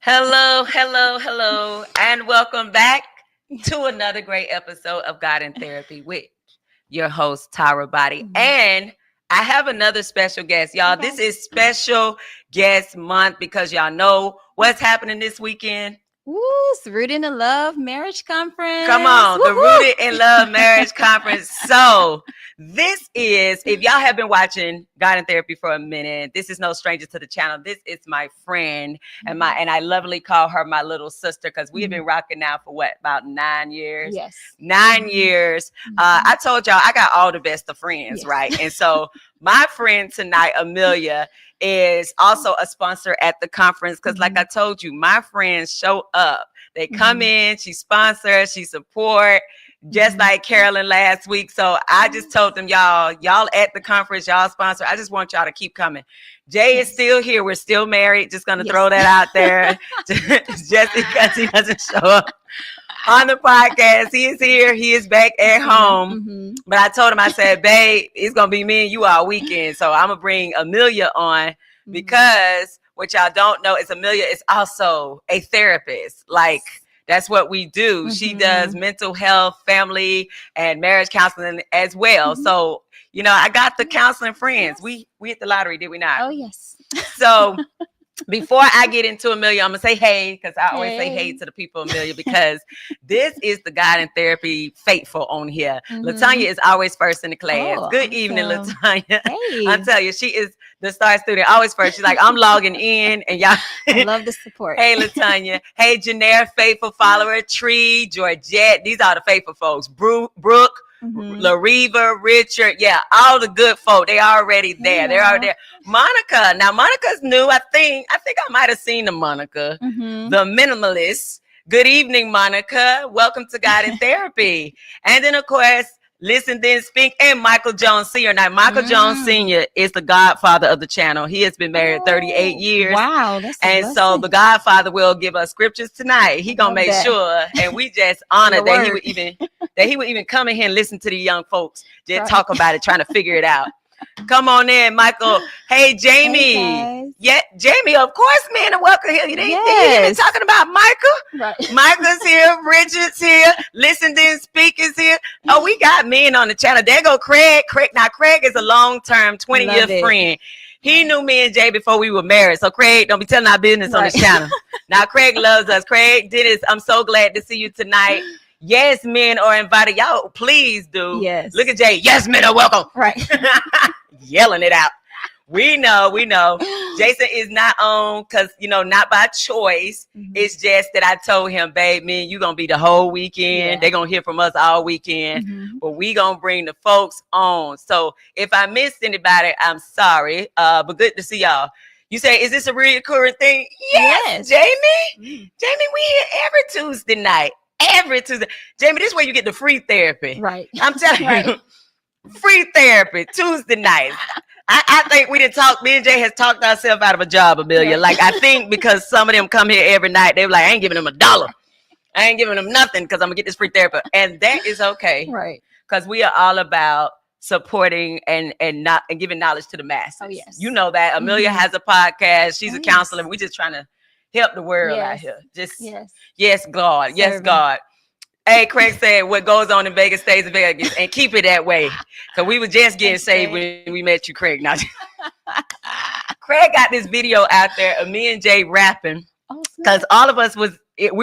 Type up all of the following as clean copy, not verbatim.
Hello, hello, hello, and welcome back to another great episode of God in Therapy with your host, Tara Boddie. And I have another special guest, y'all. This is special guest month because y'all know what's happening this weekend. Woo, it's Rooted in Love Marriage Conference. Come on, Woo-hoo. the Rooted in Love Marriage Conference. So this is, if y'all have been watching God in Therapy for a minute, this is no stranger to the channel. This is my friend, and I lovingly call her my little sister because we have been rocking now for what, about 9 years? Yes. 9 years. I told y'all I got all the best of friends, right? And so my friend tonight, Amelia, is also a sponsor at the conference because like I told you, my friends show up. They come in, she sponsors, she support, just like Carolyn last week. So I just told them, y'all at the conference, y'all sponsor. I just want y'all to keep coming. Jay is still here. We're still married. Just going to throw that out there just because he doesn't show up on the podcast. He is here. He is back at home. But I told him, I said, babe, it's going to be me and you all weekend. So I'm going to bring Amelia on because what y'all don't know is Amelia is also a therapist. Like, that's what we do. She does mental health, family, and marriage counseling as well. So, you know, I got the counseling friends. We hit the lottery, did we not? Oh, yes. So before I get into Amelia, I'm going to say hey, because I always say hey to the people, Amelia, because this is the God in Therapy faithful on here. Latanya is always first in the class. Good evening, Latanya. Hey. I'll tell you, she is the star student, always first. She's like, I'm logging in, and y'all. I love the support. Hey, Latanya. Hey, Janaire, faithful follower. Tree, Georgette. These are the faithful folks. Brooke. Lariva, Richard, all the good folk. They already there. They're already there. Monica. Now, Monica's new. I think I might have seen the Monica, the minimalist. Good evening, Monica. Welcome to God in Therapy. And then, of course, Listen Then Speak and Michael Jones Sr. Now, Michael Jones Sr. is the godfather of the channel. He has been married 38 years. Wow. And so the godfather will give us scriptures tonight. He going to make sure, and we just honor that he would even come in here and listen to the young folks just talk about it, trying to figure it out. Come on in, Michael. Hey, Jamie. Hey, Jamie, of course, man, and welcome here. You didn't talking about Michael. Right. Michael's here. Richard's here. Listen Then Speak is here. Oh, we got men on the channel. There go Craig. Now, Craig is a long-term 20-year friend. He knew me and Jay before we were married. So, Craig, don't be telling our business on this channel. Now, Craig loves us. Craig, Dennis, I'm so glad to see you tonight. Yes, men are invited. Y'all, please do. Yes. Look at Jay. Yes, men are welcome. Right. Yelling it out. We know. Jason is not on because, not by choice. It's just that I told him, babe, me and you going to be the whole weekend. They're going to hear from us all weekend. But we going to bring the folks on. So if I missed anybody, I'm sorry. But good to see y'all. You say, is this a recurring thing? Yes. Jamie. Jamie, we here every Tuesday night. Every Tuesday. Jamie, this is where you get the free therapy. Right. I'm telling you. Free therapy Tuesday nights. I think we didn't talk. Me and Jay has talked ourselves out of a job, Amelia. Like, I think because some of them come here every night, they're like, I ain't giving them $1. I ain't giving them nothing because I'm gonna get this free therapy. And that is okay. Right. Because we are all about supporting and giving knowledge to the masses. Oh, yes. You know that. Amelia has a podcast. She's a counselor. We're just trying to help the world out here. Just yes, God. Yes, God. Hey, Craig said, what goes on in Vegas stays in Vegas, and keep it that way. Because we were just getting saved when we met you, Craig. Now, Craig got this video out there of me and Jay rapping. Because all of us we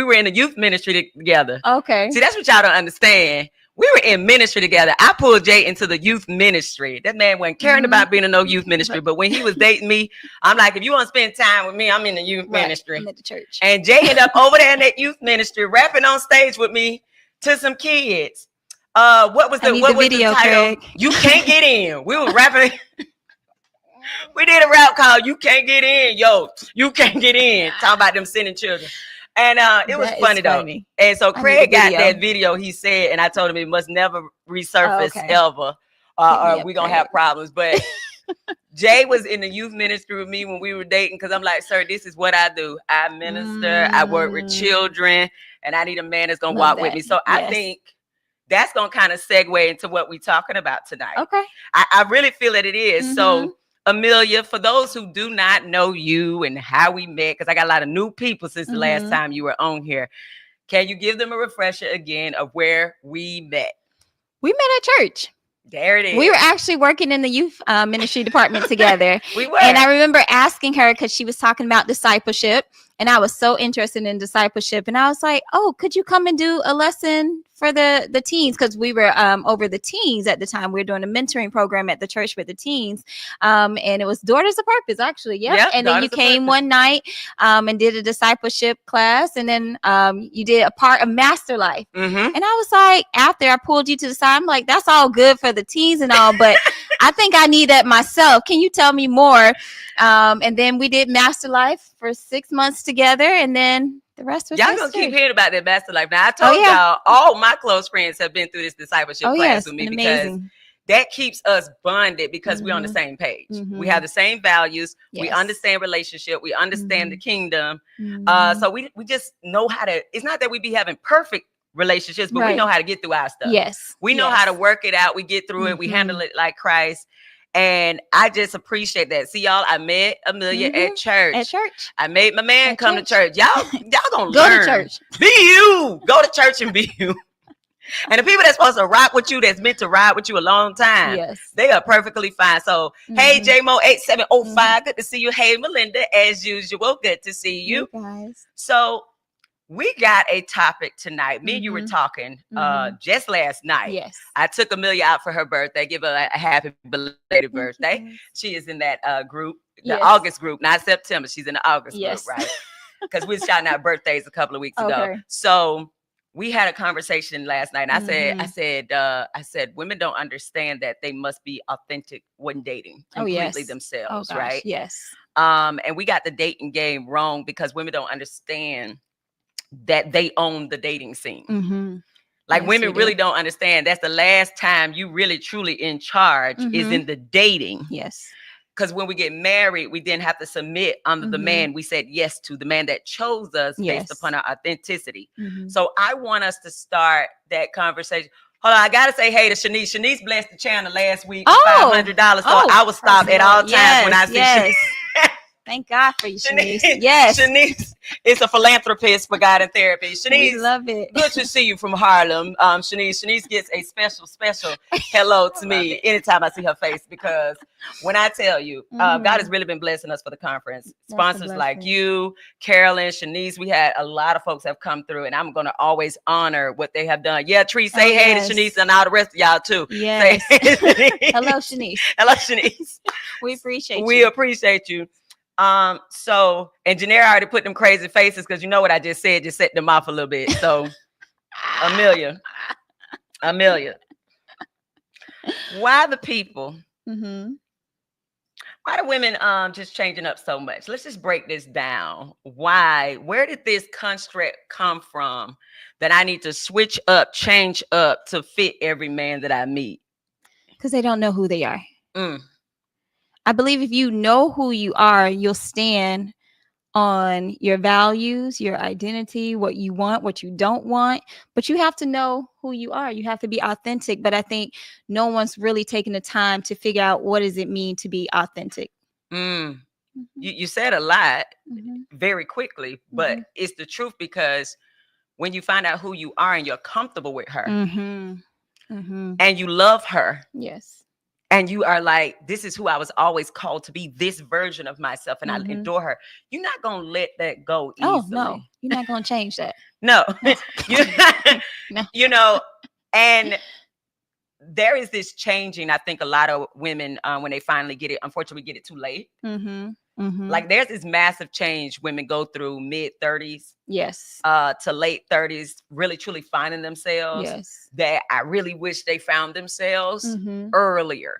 were in the youth ministry together. Okay. See, that's what y'all don't understand. We were in ministry together. I pulled Jay into the youth ministry. That man wasn't caring about being in no youth ministry. But when he was dating me, I'm like, if you want to spend time with me, I'm in the youth ministry. I'm at the church. And Jay ended up over there in that youth ministry rapping on stage with me to some kids. What was the video, title? Craig. You Can't Get In. We were rapping. We did a rap called You Can't Get In. Yo, you can't get in. Talking about them sinning children. And it was funny though. And so Craig got that video, he said, and I told him it must never resurface ever. Or we gonna have problems. But Jay was in the youth ministry with me when we were dating because I'm like, sir, this is what I do. I minister, I work with children, and I need a man that's gonna walk with me. So I think that's gonna kind of segue into what we're talking about tonight. Okay. I really feel that it is. So Amelia, for those who do not know you and how we met, because I got a lot of new people since the last time you were on here, can you give them a refresher again of where we met? We met at church. There it is. We were actually working in the youth ministry department together. We were. And I remember asking her, because she was talking about discipleship, and I was so interested in discipleship. And I was like, oh, could you come and do a lesson for the teens? Because we were over the teens at the time. We were doing a mentoring program at the church for the teens. And it was Daughters of Purpose, actually. Yep. And then you came one night and did a discipleship class. And then you did a part of Master Life. And I was like, after I pulled you to the side, I'm like, that's all good for the teens and all, but I think I need that myself. Can you tell me more? And then we did Master Life for 6 months together, and then the rest was y'all gonna keep hearing about that Master Life. Now I told y'all all my close friends have been through this discipleship class with me because that keeps us bonded because we're on the same page. We have the same values. We understand relationship. We understand the kingdom. So we just know how to. It's not that we be having perfect relationships, but we know how to get through our stuff. We know how to work it out. We get through it. We handle it like Christ. And I just appreciate that. See, y'all, I met Amelia at church. At church. I made my man come to church. Y'all gonna go learn. To church. Be you. Go to church and be you. And the people that's supposed to rock with you, that's meant to ride with you a long time, they are perfectly fine. So, hey, JMO 8705, good to see you. Hey, Melinda, as usual, good to see you. Hey, guys. So, we got a topic tonight. Me and you were talking just last night. I took Amelia out for her birthday. Give her a happy belated birthday. She is in that group, the August group, not September. She's in the August group, right? Because we were shouting out birthdays a couple of weeks ago. So we had a conversation last night. And I said, women don't understand that they must be authentic when dating completely themselves, right? And we got the dating game wrong because women don't understand that they own the dating scene. Like women really don't understand that's the last time you really truly in charge is in the dating. Because when we get married, we then have to submit under the man we said yes to, the man that chose us based upon our authenticity. So I want us to start that conversation. Hold on, I gotta say hey to Shanice. Shanice blessed the channel last week with $500. So I will stop at all times when I see Shanice. Thank God for you, Shanice. Shanice is a philanthropist for God and Therapy. Shanice, we love it. Good to see you from Harlem. Shanice gets a special hello to me anytime I see her face, because when I tell you, God has really been blessing us for the conference. Sponsors like you, Carolyn, Shanice, we had a lot of folks have come through, and I'm going to always honor what they have done. Yeah, Tree, say hey to Shanice and all the rest of y'all too. Yes. Say hey to Shanice. Hello, Shanice. Hello, Shanice. We appreciate you. We appreciate you. So, and Janera already put them crazy faces because you know what I just said, just set them off a little bit. So, Amelia, why the people, why the women just changing up so much? Let's just break this down. Why? Where did this construct come from that I need to switch up, change up to fit every man that I meet? Because they don't know who they are. I believe if you know who you are, you'll stand on your values, your identity, what you want, what you don't want. But you have to know who you are. You have to be authentic. But I think no one's really taking the time to figure out what does it mean to be authentic. You said a lot very quickly, but it's the truth, because when you find out who you are and you're comfortable with her and you love her. And you are like, this is who I was always called to be, this version of myself, and I adore her. You're not going to let that go easily. Oh, no. You're not going to change that. No. You know, and there is this changing. I think a lot of women, when they finally get it, unfortunately, get it too late. Like there's this massive change women go through mid-30s to late 30s, really truly finding themselves that I really wish they found themselves earlier.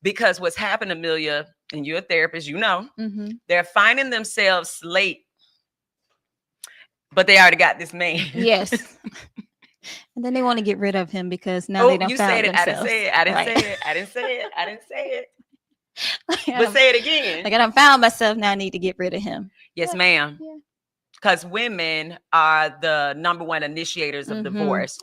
Because what's happened, Amelia, and you're a therapist, you know, they're finding themselves late, but they already got this man. And then they want to get rid of him because now they don't found themselves. I didn't say it. But say it again. Like I done found myself, now I need to get rid of him. Yes, ma'am. Because women are the number one initiators of divorce.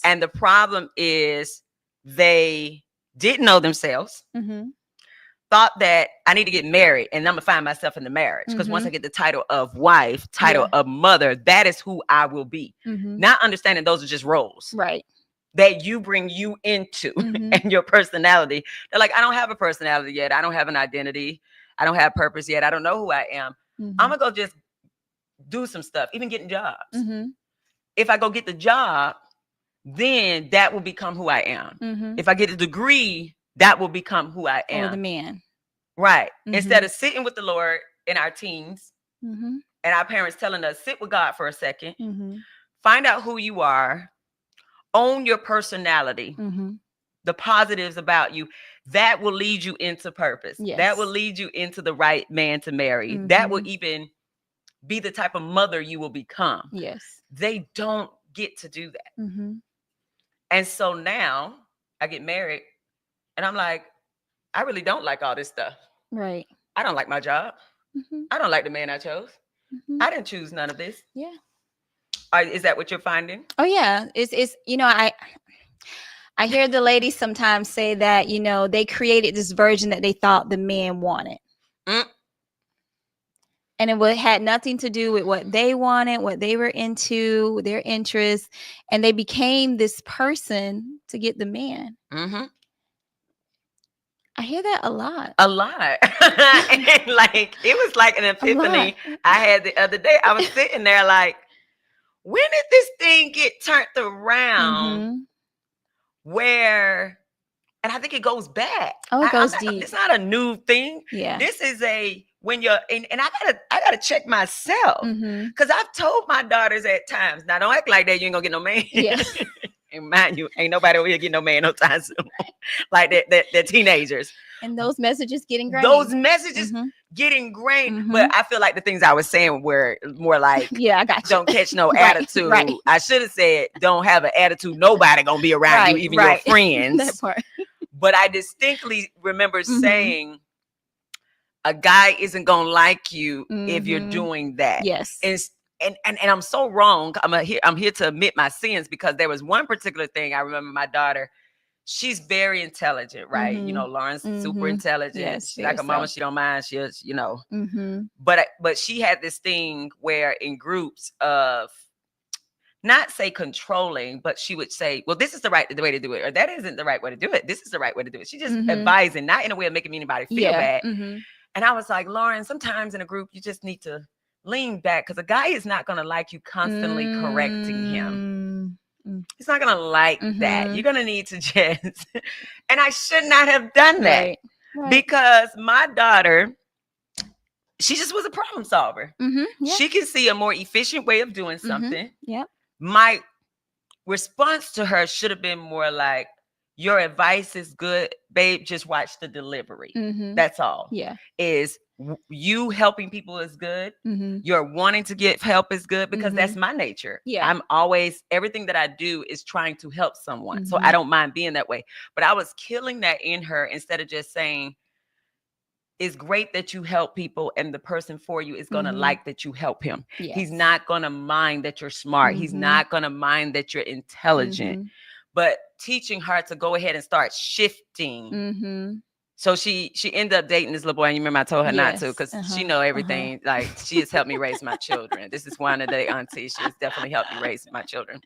And the problem is they didn't know themselves, thought thought that I need to get married and I'm gonna find myself in the marriage. Because once I get the title of wife, title of mother, that is who I will be. Not understanding those are just roles. Right. That you bring you into and your personality. They're like, I don't have a personality yet. I don't have an identity. I don't have purpose yet. I don't know who I am. I'm gonna go just do some stuff, even getting jobs. If I go get the job, then that will become who I am. If I get a degree, that will become who I am. Or the man. Right. Instead of sitting with the Lord in our teens and our parents telling us, sit with God for a second, find out who you are, own your personality, the positives about you. That will lead you into purpose. Yes. That will lead you into the right man to marry. That will even be the type of mother you will become. Yes. They don't get to do that. And so now I get married and I'm like, I really don't like all this stuff. Right. I don't like my job. I don't like the man I chose. I didn't choose none of this. Yeah. Is that what you're finding? Oh yeah. It's I hear the ladies sometimes say that, they created this version that they thought the man wanted. And it had nothing to do with what they wanted, what they were into, their interests. And they became this person to get the man. I hear that a lot. A lot. And it was like an epiphany I had the other day. I was sitting there like, when did this thing get turned around where, and I think it goes back. Oh, it goes deep. It's not a new thing. Yeah. This is when you're, and I gotta check myself. Because I've told my daughters at times, now don't act like that, you ain't gonna get no man. Yeah. And mind you, ain't nobody over here getting no man no time soon. Like they're teenagers. And those messages get ingrained. Get ingrained. But I feel like the things I was saying were more like, yeah, I got you. Don't catch no attitude. Right. I should have said, don't have an attitude. Nobody gonna be around you, even your friends. That part. But I distinctly remember saying, a guy isn't gonna like you if you're doing that. Yes. And I'm so wrong. I'm here to admit my sins, because there was one particular thing I remember. My daughter, she's very intelligent, right? Lauren's super intelligent. Yes, she's like a mama. She don't mind. She'll, But she had this thing where in groups of, not say controlling, but she would say, well, this is the way to do it, or that isn't the right way to do it. This is the right way to do it. She just advising, not in a way of making anybody feel bad. And I was like, Lauren, sometimes in a group, you just need to lean back, because a guy is not going to like you constantly correcting him. He's not going to like that. You're going to need to just, and I should not have done that, because my daughter, she just was a problem solver. She can see a more efficient way of doing something. My response to her should have been more like, your advice is good, babe. Just watch the delivery. That's all. Yeah. Is you helping people is good. You're wanting to get help is good, because that's my nature. Yeah. I'm always, everything that I do is trying to help someone. So I don't mind being that way. But I was killing that in her, instead of just saying, it's great that you help people, and the person for you is going to like that you help him. Yes. He's not going to mind that you're smart. He's not going to mind that you're intelligent. But teaching her to go ahead and start shifting. So she ended up dating this little boy. And you remember I told her not to, because she know everything. Like, she has helped me raise my children. This is one of the aunties. She has definitely helped me raise my children.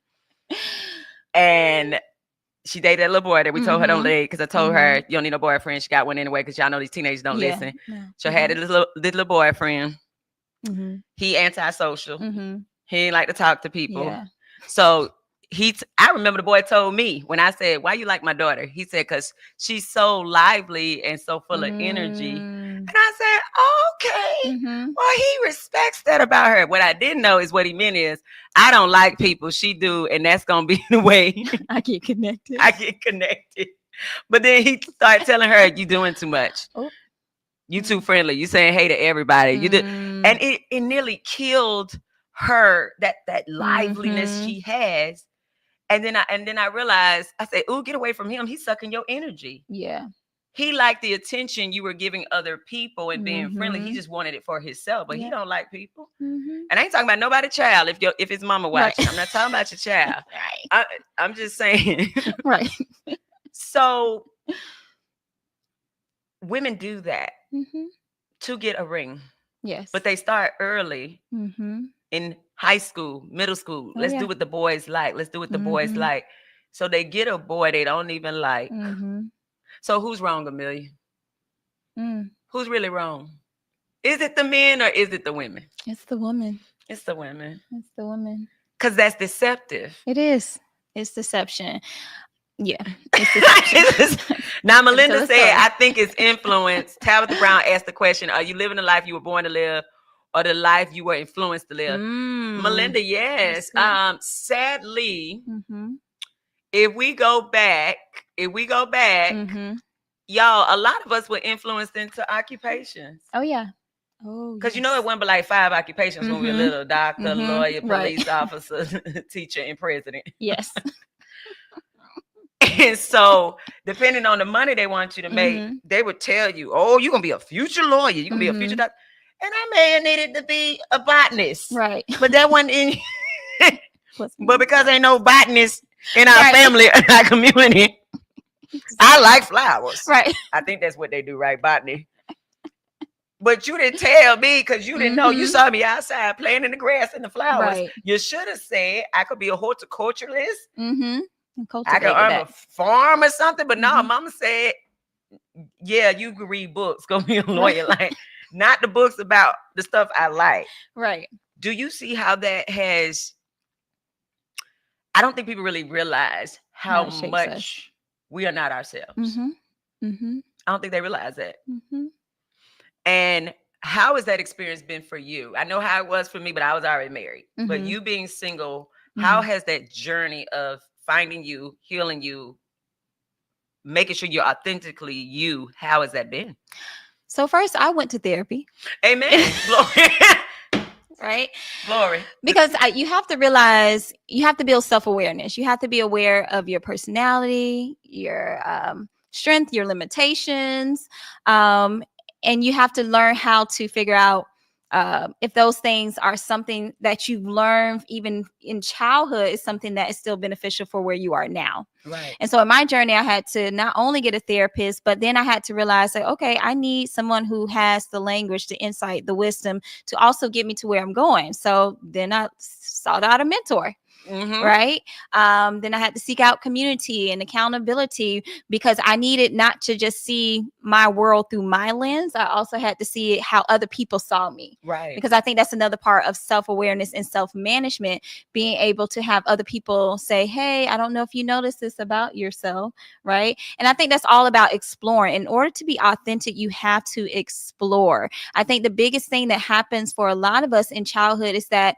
And she dated a little boy that we told her don't date, because I told her, you don't need no boyfriend. She got one anyway, because y'all know these teenagers don't listen. No. So had this little boyfriend. He antisocial. He ain't like to talk to people. Yeah. So I remember the boy told me, when I said, why you like my daughter? He said, because she's so lively and so full of energy. And I said, okay, well, he respects that about her. What I didn't know is what he meant is, I don't like people. She do. And that's going to be the way I get connected. But then he started telling her, you doing too much. You too friendly. You saying hey to everybody. You did. And it nearly killed her, that liveliness she has. And then I realized, I said, ooh, get away from him. He's sucking your energy. Yeah. He liked the attention you were giving other people and being friendly. He just wanted it for himself, but he don't like people. And I ain't talking about nobody child. If his mama watching, I'm not talking about your child. I'm just saying. Right. So women do that Mm-hmm. to get a ring, Yes. but they start early Mm-hmm. in high school, middle school. Oh Let's yeah. do what the boys like. Let's do what the boys Mm-hmm. like. So they get a boy they don't even like. Mm-hmm. So who's wrong, Amelia? Mm. Who's really wrong? Is it the men or is it the women? It's the woman. It's the women. It's the woman. Because that's deceptive. It is. It's deception. Yeah, it's deception. Now, Tell Melinda the said, story. I think it's influence. Tabitha Brown asked the question, are you living the life you were born to live or the life you were influenced to live? Melinda, yes. Sadly, Mm-hmm. if we go back, Mm-hmm. y'all, a lot of us were influenced into occupations. Oh yeah. Oh, Because you know it wasn't but like 5 occupations when we were little: doctor, lawyer, police officer, teacher, and president. Yes. And so, depending on the money they want you to make, they would tell you, oh, you're going to be a future lawyer. You're going to be a future doctor. And I may have needed to be a botanist. Right. But that wasn't in. But because ain't no botanist in our family, in our community, I like flowers. Right. I think that's what they do, right? Botany. But you didn't tell me because you didn't know. You saw me outside playing in the grass and the flowers. Right. You should have said I could be a horticulturalist. Mm-hmm. I could earn a farm or something. But no, Mama said, yeah, you can read books. Go be a lawyer. Like, not the books about the stuff I like. Right. Do you see how that has... I don't think people really realize how much we are not ourselves. I don't think they realize that. And how has that experience been for you? I know how it was for me, but I was already married. But you being single, how has that journey of finding you, healing you, making sure you're authentically you, how has that been? So first, I went to therapy. Amen. Glory. Right? Glory. Because you have to realize, you have to build self-awareness. You have to be aware of your personality, your strength, your limitations. And you have to learn how to figure out if those things are something that you've learned even in childhood is something that is still beneficial for where you are now. Right. And so in my journey, I had to not only get a therapist, but then I had to realize that, okay, I need someone who has the language, the insight, the wisdom to also get me to where I'm going. So then I sought out a mentor. Right. Then I had to seek out community and accountability because I needed not to just see my world through my lens. I also had to see it how other people saw me. Right. Because I think that's another part of self-awareness and self-management, being able to have other people say, hey, I don't know if you noticed this about yourself. Right. And I think that's all about exploring. In order to be authentic, you have to explore. I think the biggest thing that happens for a lot of us in childhood is that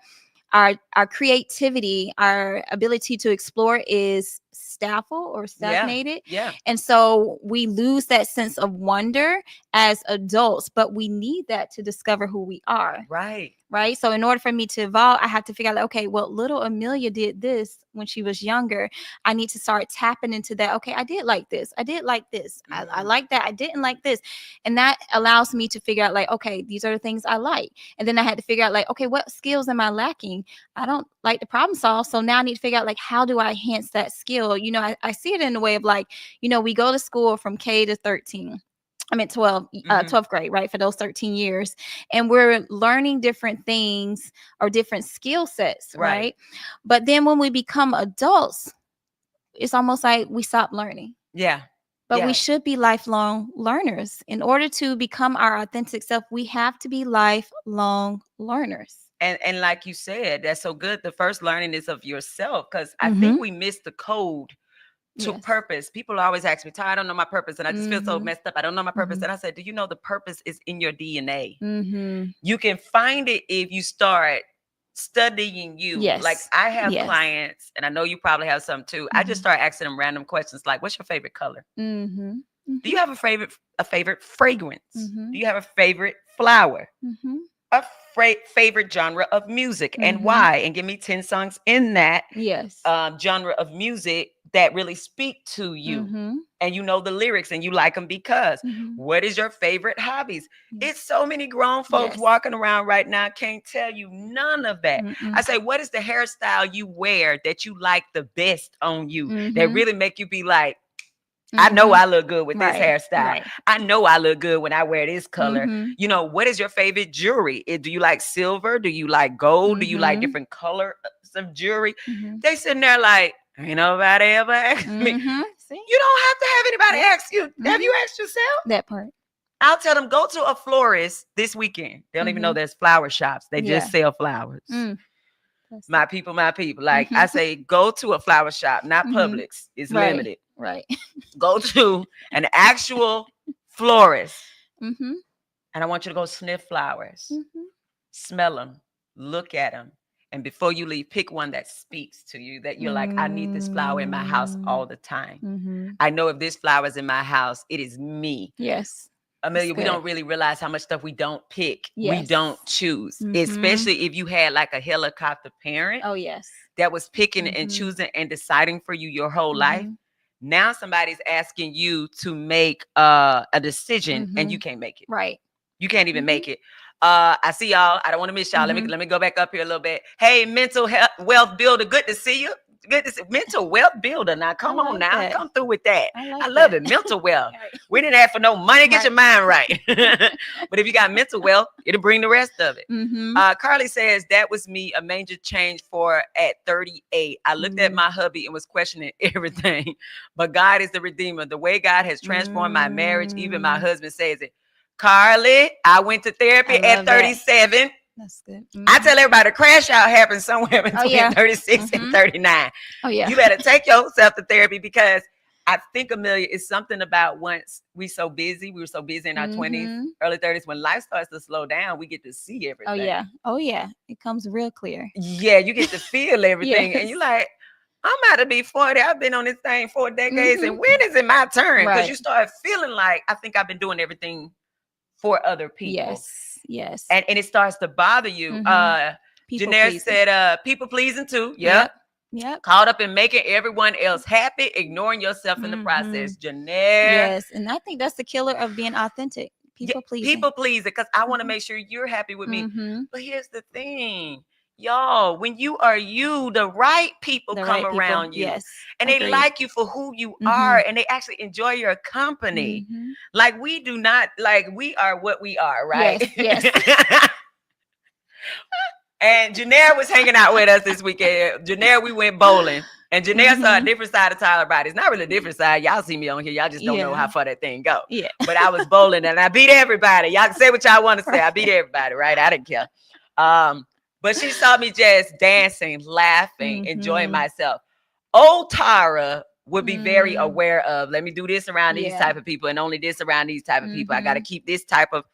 our creativity, our ability to explore is stifled or stagnated. Yeah. And so we lose that sense of wonder as adults, but we need that to discover who we are. Right. Right. So in order for me to evolve, I have to figure out, like, okay, well, little Amelia did this when she was younger. I need to start tapping into that. Okay, I did like this. I did like this. I like that. I didn't like this. And that allows me to figure out, like, okay, these are the things I like. And then I had to figure out, like, okay, what skills am I lacking? I don't like to problem solve. So now I need to figure out, like, how do I enhance that skill? You know, I see it in the way of, like, you know, we go to school from K to 13. I mean, 12th grade, right? For those 13 years. And we're learning different things or different skill sets, right? But then when we become adults, it's almost like we stop learning. Yeah. But we should be lifelong learners. In order to become our authentic self, we have to be lifelong learners. And like you said, that's so good. The first learning is of yourself, because I think we missed the code to purpose. People always ask me, Ty, I don't know my purpose. And I just feel so messed up. I don't know my purpose. And I said, do you know the purpose is in your DNA? You can find it if you start studying you. Like, I have clients, and I know you probably have some too. I just start asking them random questions like, what's your favorite color? Do you have a favorite fragrance? Do you have a favorite flower? A favorite genre of music, and why? And give me 10 songs in that genre of music that really speak to you, and you know the lyrics and you like them because. What is your favorite hobbies? It's so many grown folks walking around right now can't tell you none of that. I say, what is the hairstyle you wear that you like the best on you, that really make you be like, I know I look good with this hairstyle. Right. I know I look good when I wear this color. Mhm. You know, what is your favorite jewelry? Do you like silver? Do you like gold? Do you like different colors of jewelry? They sitting there like, ain't nobody ever asked me. See? You don't have to have anybody ask you. Have you asked yourself? That part. I'll tell them, go to a florist this weekend. They don't even know there's flower shops. They just sell flowers. My people. Like I say, go to a flower shop, not Publix. It's limited. Right. Go to an actual florist. And I want you to go sniff flowers. Smell them. Look at them. And before you leave, pick one that speaks to you, that you're like, I need this flower in my house all the time. I know if this flower is in my house, it is me. Yes. Amelia, we don't really realize how much stuff we don't pick. We don't choose, especially if you had like a helicopter parent. Oh, yes. That was picking and choosing and deciding for you your whole life. Now somebody's asking you to make a decision and you can't make it. Right. You can't even make it. I see y'all. I don't want to miss y'all. Let me go back up here a little bit. Hey, mental health wealth builder. Good to see you. Good to see mental wealth builder. Now come on now. That. Come through with that. I love it. Mental wealth. We didn't ask for no money. Get your mind right. But if you got mental wealth, it'll bring the rest of it. Carly says that was me, a major change for at 38. I looked at my hubby and was questioning everything. But God is the redeemer. The way God has transformed my marriage, even my husband says it. Carly, I went to therapy at 37. That. That's good. I tell everybody crash out happens somewhere between 36 and 39. Oh, yeah. You better take yourself to therapy, because I think, Amelia, it's something about once we were so busy in our 20s, early 30s, when life starts to slow down, we get to see everything. Oh, yeah. It comes real clear. Yeah, you get to feel everything. And you're like, I'm about to be 40. I've been on this thing 4 decades. And when is it my turn? Because you start feeling like, I think I've been doing everything for other people. Yes. And it starts to bother you. Janaire said, people pleasing too. Yep. Caught up in making everyone else happy, ignoring yourself in the process. Janaire. Yes. And I think that's the killer of being authentic. People pleasing. People pleasing, because I want to make sure you're happy with me. But here's the thing. Y'all, when you are you, the right people come around you. Yes. And they like you for who you are, and they actually enjoy your company. Like we do not, like we are what we are, right? Yes. And Janaire was hanging out with us this weekend. Janaire, we went bowling. And Janaire saw a different side of Tyler Body. It's not really a different side. Y'all see me on here. Y'all just don't know how far that thing go. Yeah. But I was bowling and I beat everybody. Y'all can say what y'all want to say. I beat everybody, right? I didn't care. But she saw me just dancing, laughing, enjoying myself. Old Tara would be very aware of, let me do this around these type of people and only this around these type of people. I got to keep this type of,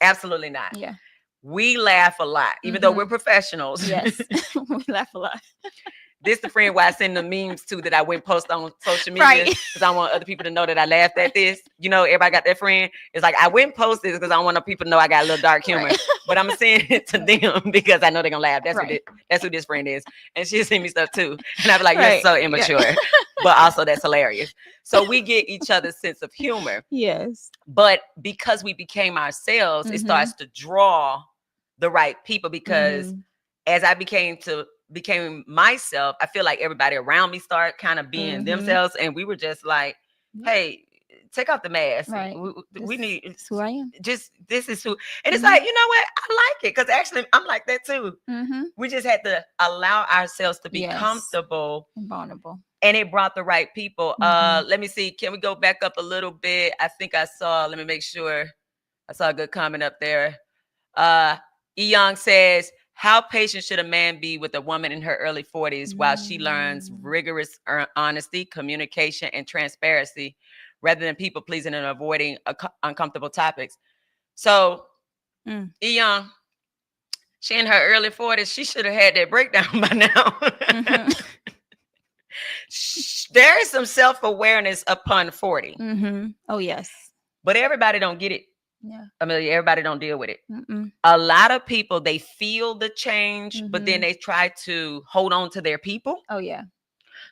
absolutely not. Yeah. We laugh a lot, even though we're professionals. Yes, we laugh a lot. This the friend where I send the memes to that I went post on social media because I want other people to know that I laughed at this. You know, everybody got that friend. It's like I went post this because I want people to know I got a little dark humor. But I'm sending it to them because I know they're gonna laugh. That's who this friend is, and she'll send me stuff too. And I'll be like, "You're so immature," but also that's hilarious. So we get each other's sense of humor. Yes. But because we became ourselves, it starts to draw the right people because as I became myself, I feel like everybody around me started kind of being themselves, and we were just like, "Hey, take off the mask. Right. We need. It's who I am. Just this is who." And it's like, you know what? I like it because actually I'm like that too. We just had to allow ourselves to be comfortable and vulnerable, and it brought the right people. Let me see. Can we go back up a little bit? I think I saw. Let me make sure. I saw a good comment up there. E Young says, how patient should a man be with a woman in her early 40s while she learns rigorous honesty, communication, and transparency rather than people pleasing and avoiding uncomfortable topics? So, E Young, she in her early 40s, she should have had that breakdown by now. There is some self-awareness upon 40. Oh, yes. But everybody don't get it. Yeah. Amelia, everybody don't deal with it. A lot of people, they feel the change, but then they try to hold on to their people. Oh, yeah.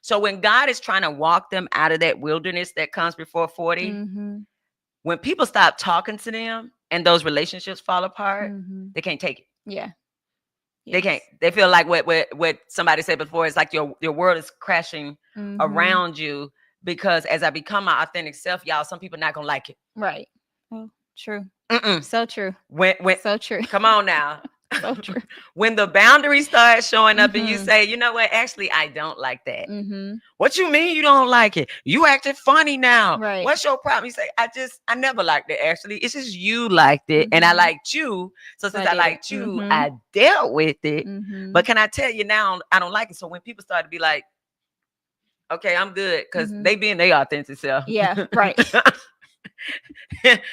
So when God is trying to walk them out of that wilderness that comes before 40, when people stop talking to them and those relationships fall apart, they can't take it. Yeah. Yes. They can't. They feel like what somebody said before, it's like your world is crashing around you because as I become my authentic self, y'all, some people not gonna like it. Right. Oh, true. Mm-mm. So true. When So true. come on now. So true. When the boundaries start showing up and you Mhm. say, you know what, actually, I don't like that. Mm-hmm. What you mean you don't like it? You acting funny now. Right. What's your problem? You say, I never liked it, actually. It's just you liked it. And I Mhm. liked you. So So since I I did it. liked you, Mhm. I dealt with it. Mhm. But can I tell you now, I don't like it. So when people start to be like, okay, I'm good, because Mhm. they being their authentic self. Yeah, right.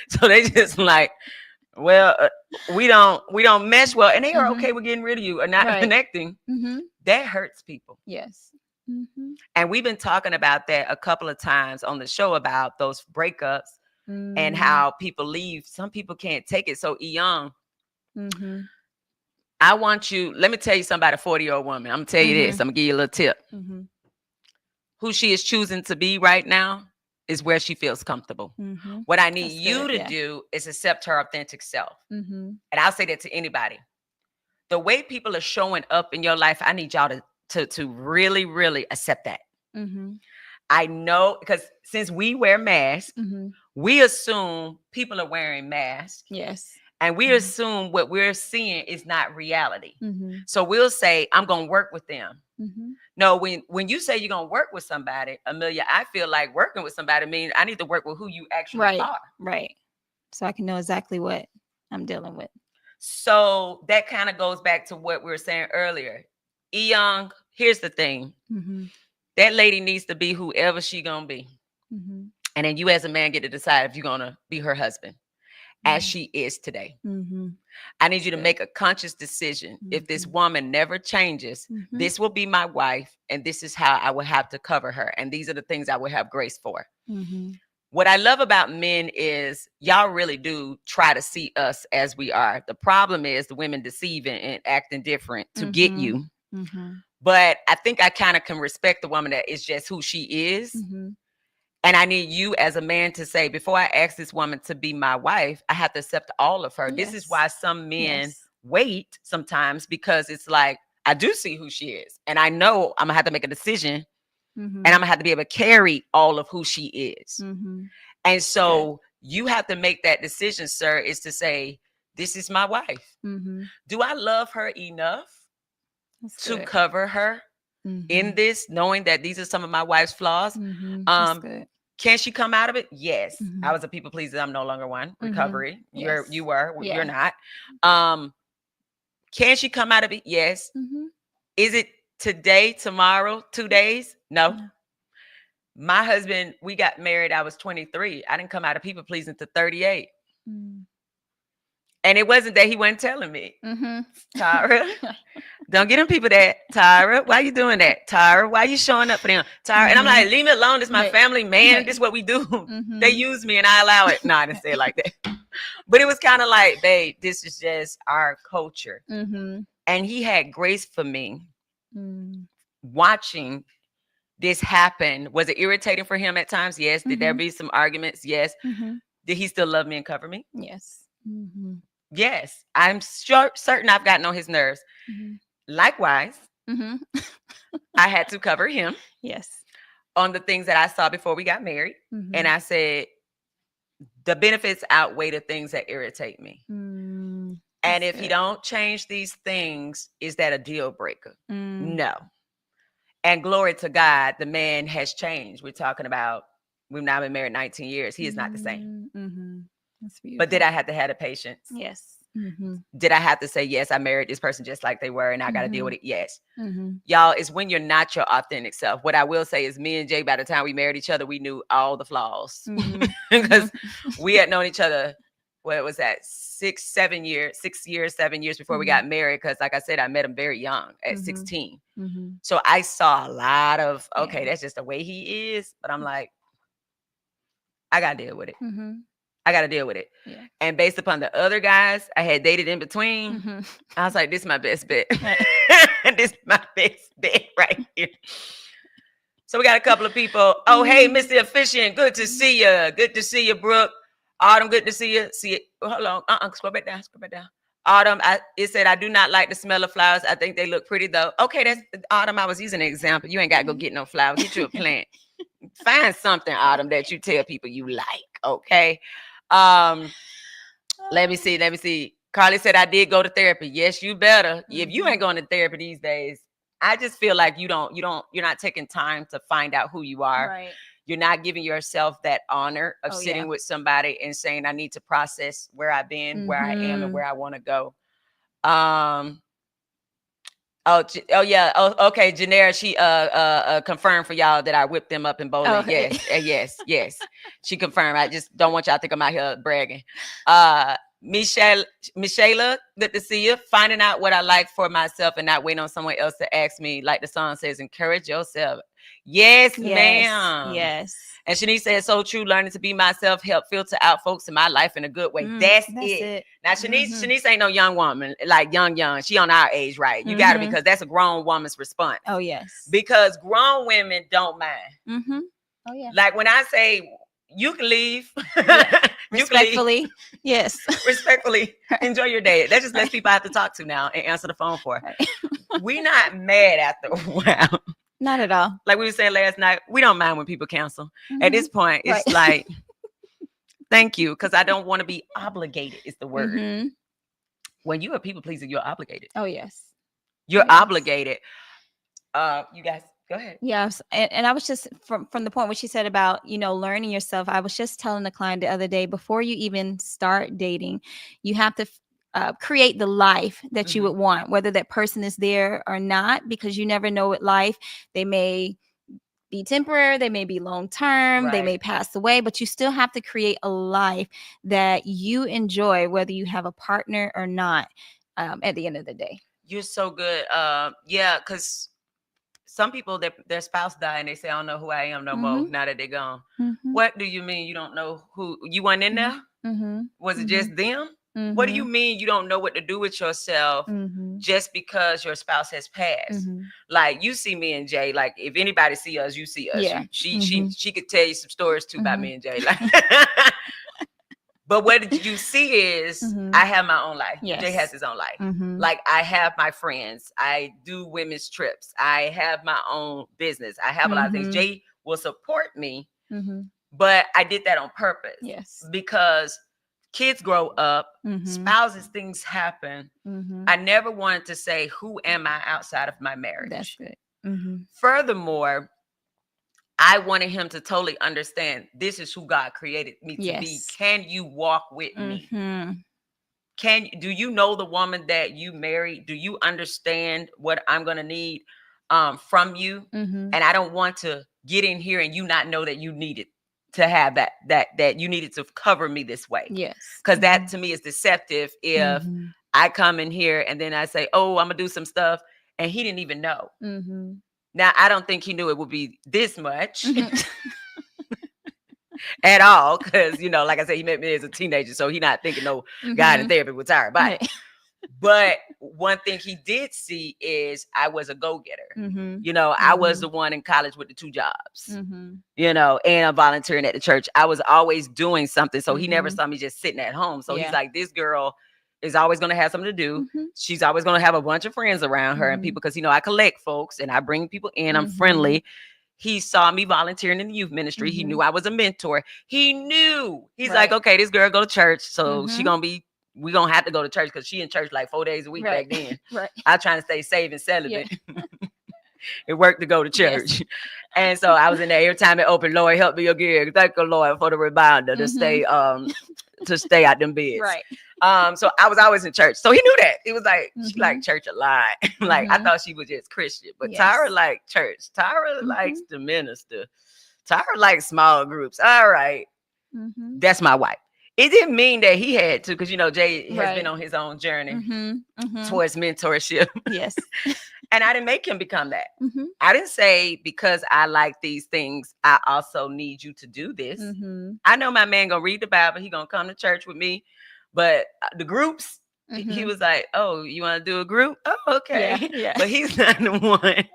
So they just like, well, we don't mesh well, and they are Mhm. okay with getting rid of you or not Right. connecting. Mm-hmm. That hurts people. Yes. Mm-hmm. And we've been talking about that a couple of times on the show about those breakups and Mm-hmm. how people leave. Some people can't take it. So young, Mm-hmm. I want you, let me tell you something about a 40-year-old woman. I'm gonna tell you this. I'm gonna give you a little tip. Mm-hmm. Who she is choosing to be right now is where she feels comfortable. Mm-hmm. What I need That's you good, to yeah. do is accept her authentic self. Mm-hmm. And I'll say that to anybody. The way people are showing up in your life, I need y'all to really, really accept that. Mm-hmm. I know, because since we wear masks, Mm-hmm. we assume people are wearing masks, Yes. and we Mhm. assume what we're seeing is not reality. Mm-hmm. So we'll say, I'm going to work with them. Mm-hmm. No, when you say you're going to work with somebody, Amelia, I feel like working with somebody means I need to work with who you actually Right. are. Right. So I can know exactly what I'm dealing with. So that kind of goes back to what we were saying earlier. Young, here's the thing. Mm-hmm. That lady needs to be whoever she going to be. Mm-hmm. And then you as a man get to decide if you're going to be her husband as she is today. Mm-hmm. I need you to Good. make a conscious decision. If this Mhm. woman never changes, Mhm. this will be my wife, and this is how I will have to cover her. And these are the things I will have grace for. Mm-hmm. What I love about men is y'all really do try to see us as we are. The problem is the women deceiving and acting different to get Mhm. you. Mm-hmm. But I think I kind of can respect the woman that is just who she is. Mm-hmm. And I need you as a man to say, before I ask this woman to be my wife, I have to accept all of her. This is Yes. why some men Yes. wait sometimes, because it's like, I do see who she is. And I know I'm going to have to make a decision, Mm-hmm. and I'm going to have to be able to carry all of who she is. Mm-hmm. And so you have to make that decision, sir, is to say, this is my wife. Mm-hmm. Do I love her enough That's to good. cover her in this, knowing that these are some of my wife's flaws? Mm-hmm. That's good. Can she come out of it? Yes. Mhm. I was a people pleaser. I'm no longer one. Recovery. Yes. You were. Yeah. You're not. Can she come out of it? Yes. Mm-hmm. Is it today, tomorrow, 2 days? No. No. My husband, we got married. I was 23. I didn't come out of people pleasing to 38. Mm. And it wasn't that he wasn't telling me. Mm-hmm. Tyra, don't get them people that. Tyra, why you doing that? Tyra, why you showing up for them? Tyra, and I'm like, leave me alone. This is my Right. family, man. Right. This is what we do. Mhm. They use me and I allow it. No, I didn't say it like that. But it was kind of like, babe, this is just our culture. Mm-hmm. And he had grace for me Mm. watching this happen. Was it irritating for him at times? Yes. Did there be some arguments? Yes. Mm-hmm. Did he still love me and cover me? Yes. Mm-hmm. Yes. I'm certain I've gotten on his nerves. Mm-hmm. Likewise, Mm-hmm. I had to cover him Yes. on the things that I saw before we got married. Mm-hmm. And I said, the benefits outweigh the things that irritate me. Mm. And That's if he good. don't change these things, is that a deal breaker? Mm. No. And glory to God, the man has changed. We're talking about, we've now been married 19 years. He is not the same. Mm-hmm. That's beautiful. But did I have to have the patience? Yes. Mm-hmm. Did I have to say, yes, I married this person just like they were, and I got to deal Mhm. with it? Yes. Mm-hmm. Y'all, it's when you're not your authentic self. What I will say is, me and Jay, by the time we married each other, we knew all the flaws, Mm-hmm. because we had known each other, what was that, 7 years before we got married. Because like I said, I met him very young at Mhm. 16. Mm-hmm. So I saw a lot of, okay, Yeah. that's just the way he is. But I'm like, I got to deal with it. Mm-hmm. I got to deal with it. Yeah. And based upon the other guys I had dated in between, Mm-hmm. I was like, this is my best bet. Right. This is my best bet right here. So we got a couple of people. Oh, hey, Mr. Officiant, good to see you. Good to see you, Brooke. Autumn, good to see you. See it. Hold on. Scroll back down. Autumn, it said, I do not like the smell of flowers. I think they look pretty though. Okay, that's Autumn. I was using an example. You ain't got to go get no flowers. Get you a plant. Find something, Autumn, that you tell people you like. Okay. Let me see. Carly said I did go to therapy. Yes, you better. If you ain't going to therapy these days, I just feel like you're not taking time to find out who you are. Right. You're not giving yourself that honor of sitting with somebody and saying, I need to process where I've been, where I am, and where I want to go. Okay. Janera, she confirmed for y'all that I whipped them up in bowling. Okay. Yes. She confirmed. I just don't want y'all to think I'm out here bragging. Michelle, good to see you. Finding out what I like for myself and not waiting on someone else to ask me. Like the song says, encourage yourself. Yes, ma'am. Yes. And Shanice said, so true. Learning to be myself, help filter out folks in my life in a good way. That's it. Now, Shanice ain't no young woman, like young. She on our age, right? You got to, because that's a grown woman's response. Oh, yes. Because grown women don't mind. Oh, yeah. Like when I say you can leave. Respectfully. Yes. Respectfully. Enjoy your day. That just lets people I have to talk to now and answer the phone for. We not mad after a while. Not at all. Like we were saying last night, we don't mind when people cancel. At this point, it's like, thank you, because I don't want to be obligated is the word. When you are people pleaser, you're obligated. Oh, yes. You're obligated. You guys, go ahead. Yes. And I was just, from the point where she said about, learning yourself, I was just telling the client the other day, before you even start dating, you have to create the life that you would want, whether that person is there or not, because you never know what life. They may be temporary, they may be long term, they may pass away, but you still have to create a life that you enjoy, whether you have a partner or not, at the end of the day. You're so good. Because some people, their spouse died and they say, I don't know who I am no more now that they're gone. What do you mean you don't know who you weren't in there? Was it just them? What do you mean you don't know what to do with yourself just because your spouse has passed? Like, you see me and Jay, like if anybody see us, you see us. Yeah. She could tell you some stories too about me and Jay. Like, but what you see is I have my own life. Yes. Jay has his own life. Like, I have my friends. I do women's trips. I have my own business. I have a lot of things. Jay will support me, but I did that on purpose. Yes. Because kids grow up, spouses, things happen. I never wanted to say, who am I outside of my marriage? That's good. Furthermore, I wanted him to totally understand this is who God created me to be. Can you walk with me? Do you know the woman that you married? Do you understand what I'm going to need from you? And I don't want to get in here and you not know that you need it. To have that you needed to cover me this way. Yes. Because that to me is deceptive if I come in here and then I say, oh, I'm gonna do some stuff, and he didn't even know. Now, I don't think he knew it would be this much at all. Because, like I said, he met me as a teenager, so he not thinking no guy in therapy with tired body. But one thing he did see is I was a go-getter. I was the one in college with the 2 jobs, and I'm volunteering at the church. I was always doing something. So he never saw me just sitting at home. So he's like, this girl is always going to have something to do. She's always going to have a bunch of friends around her and people, because, I collect folks and I bring people in. I'm friendly. He saw me volunteering in the youth ministry. He knew I was a mentor. He knew. He's like, okay, this girl go to church. So we gonna have to go to church, because she in church like 4 days a week back then. I trying to stay safe and celibate. It worked to go to church. And so I was in there every time it opened. Lord, help me again. Thank you, Lord, for the reminder to stay out them beds. So I was always in church. So he knew that. He was like, she liked church a lot. Like, I thought she was just Christian. But Tyra liked church. Tyra likes to minister. Tyra likes small groups. All right. That's my wife. It didn't mean that he had to, because, Jay has been on his own journey towards mentorship. Yes. And I didn't make him become that. I didn't say, because I like these things, I also need you to do this. I know my man gonna read the Bible. He gonna come to church with me. But the groups, he was like, oh, you want to do a group? Oh, okay. Yeah. But he's not the one.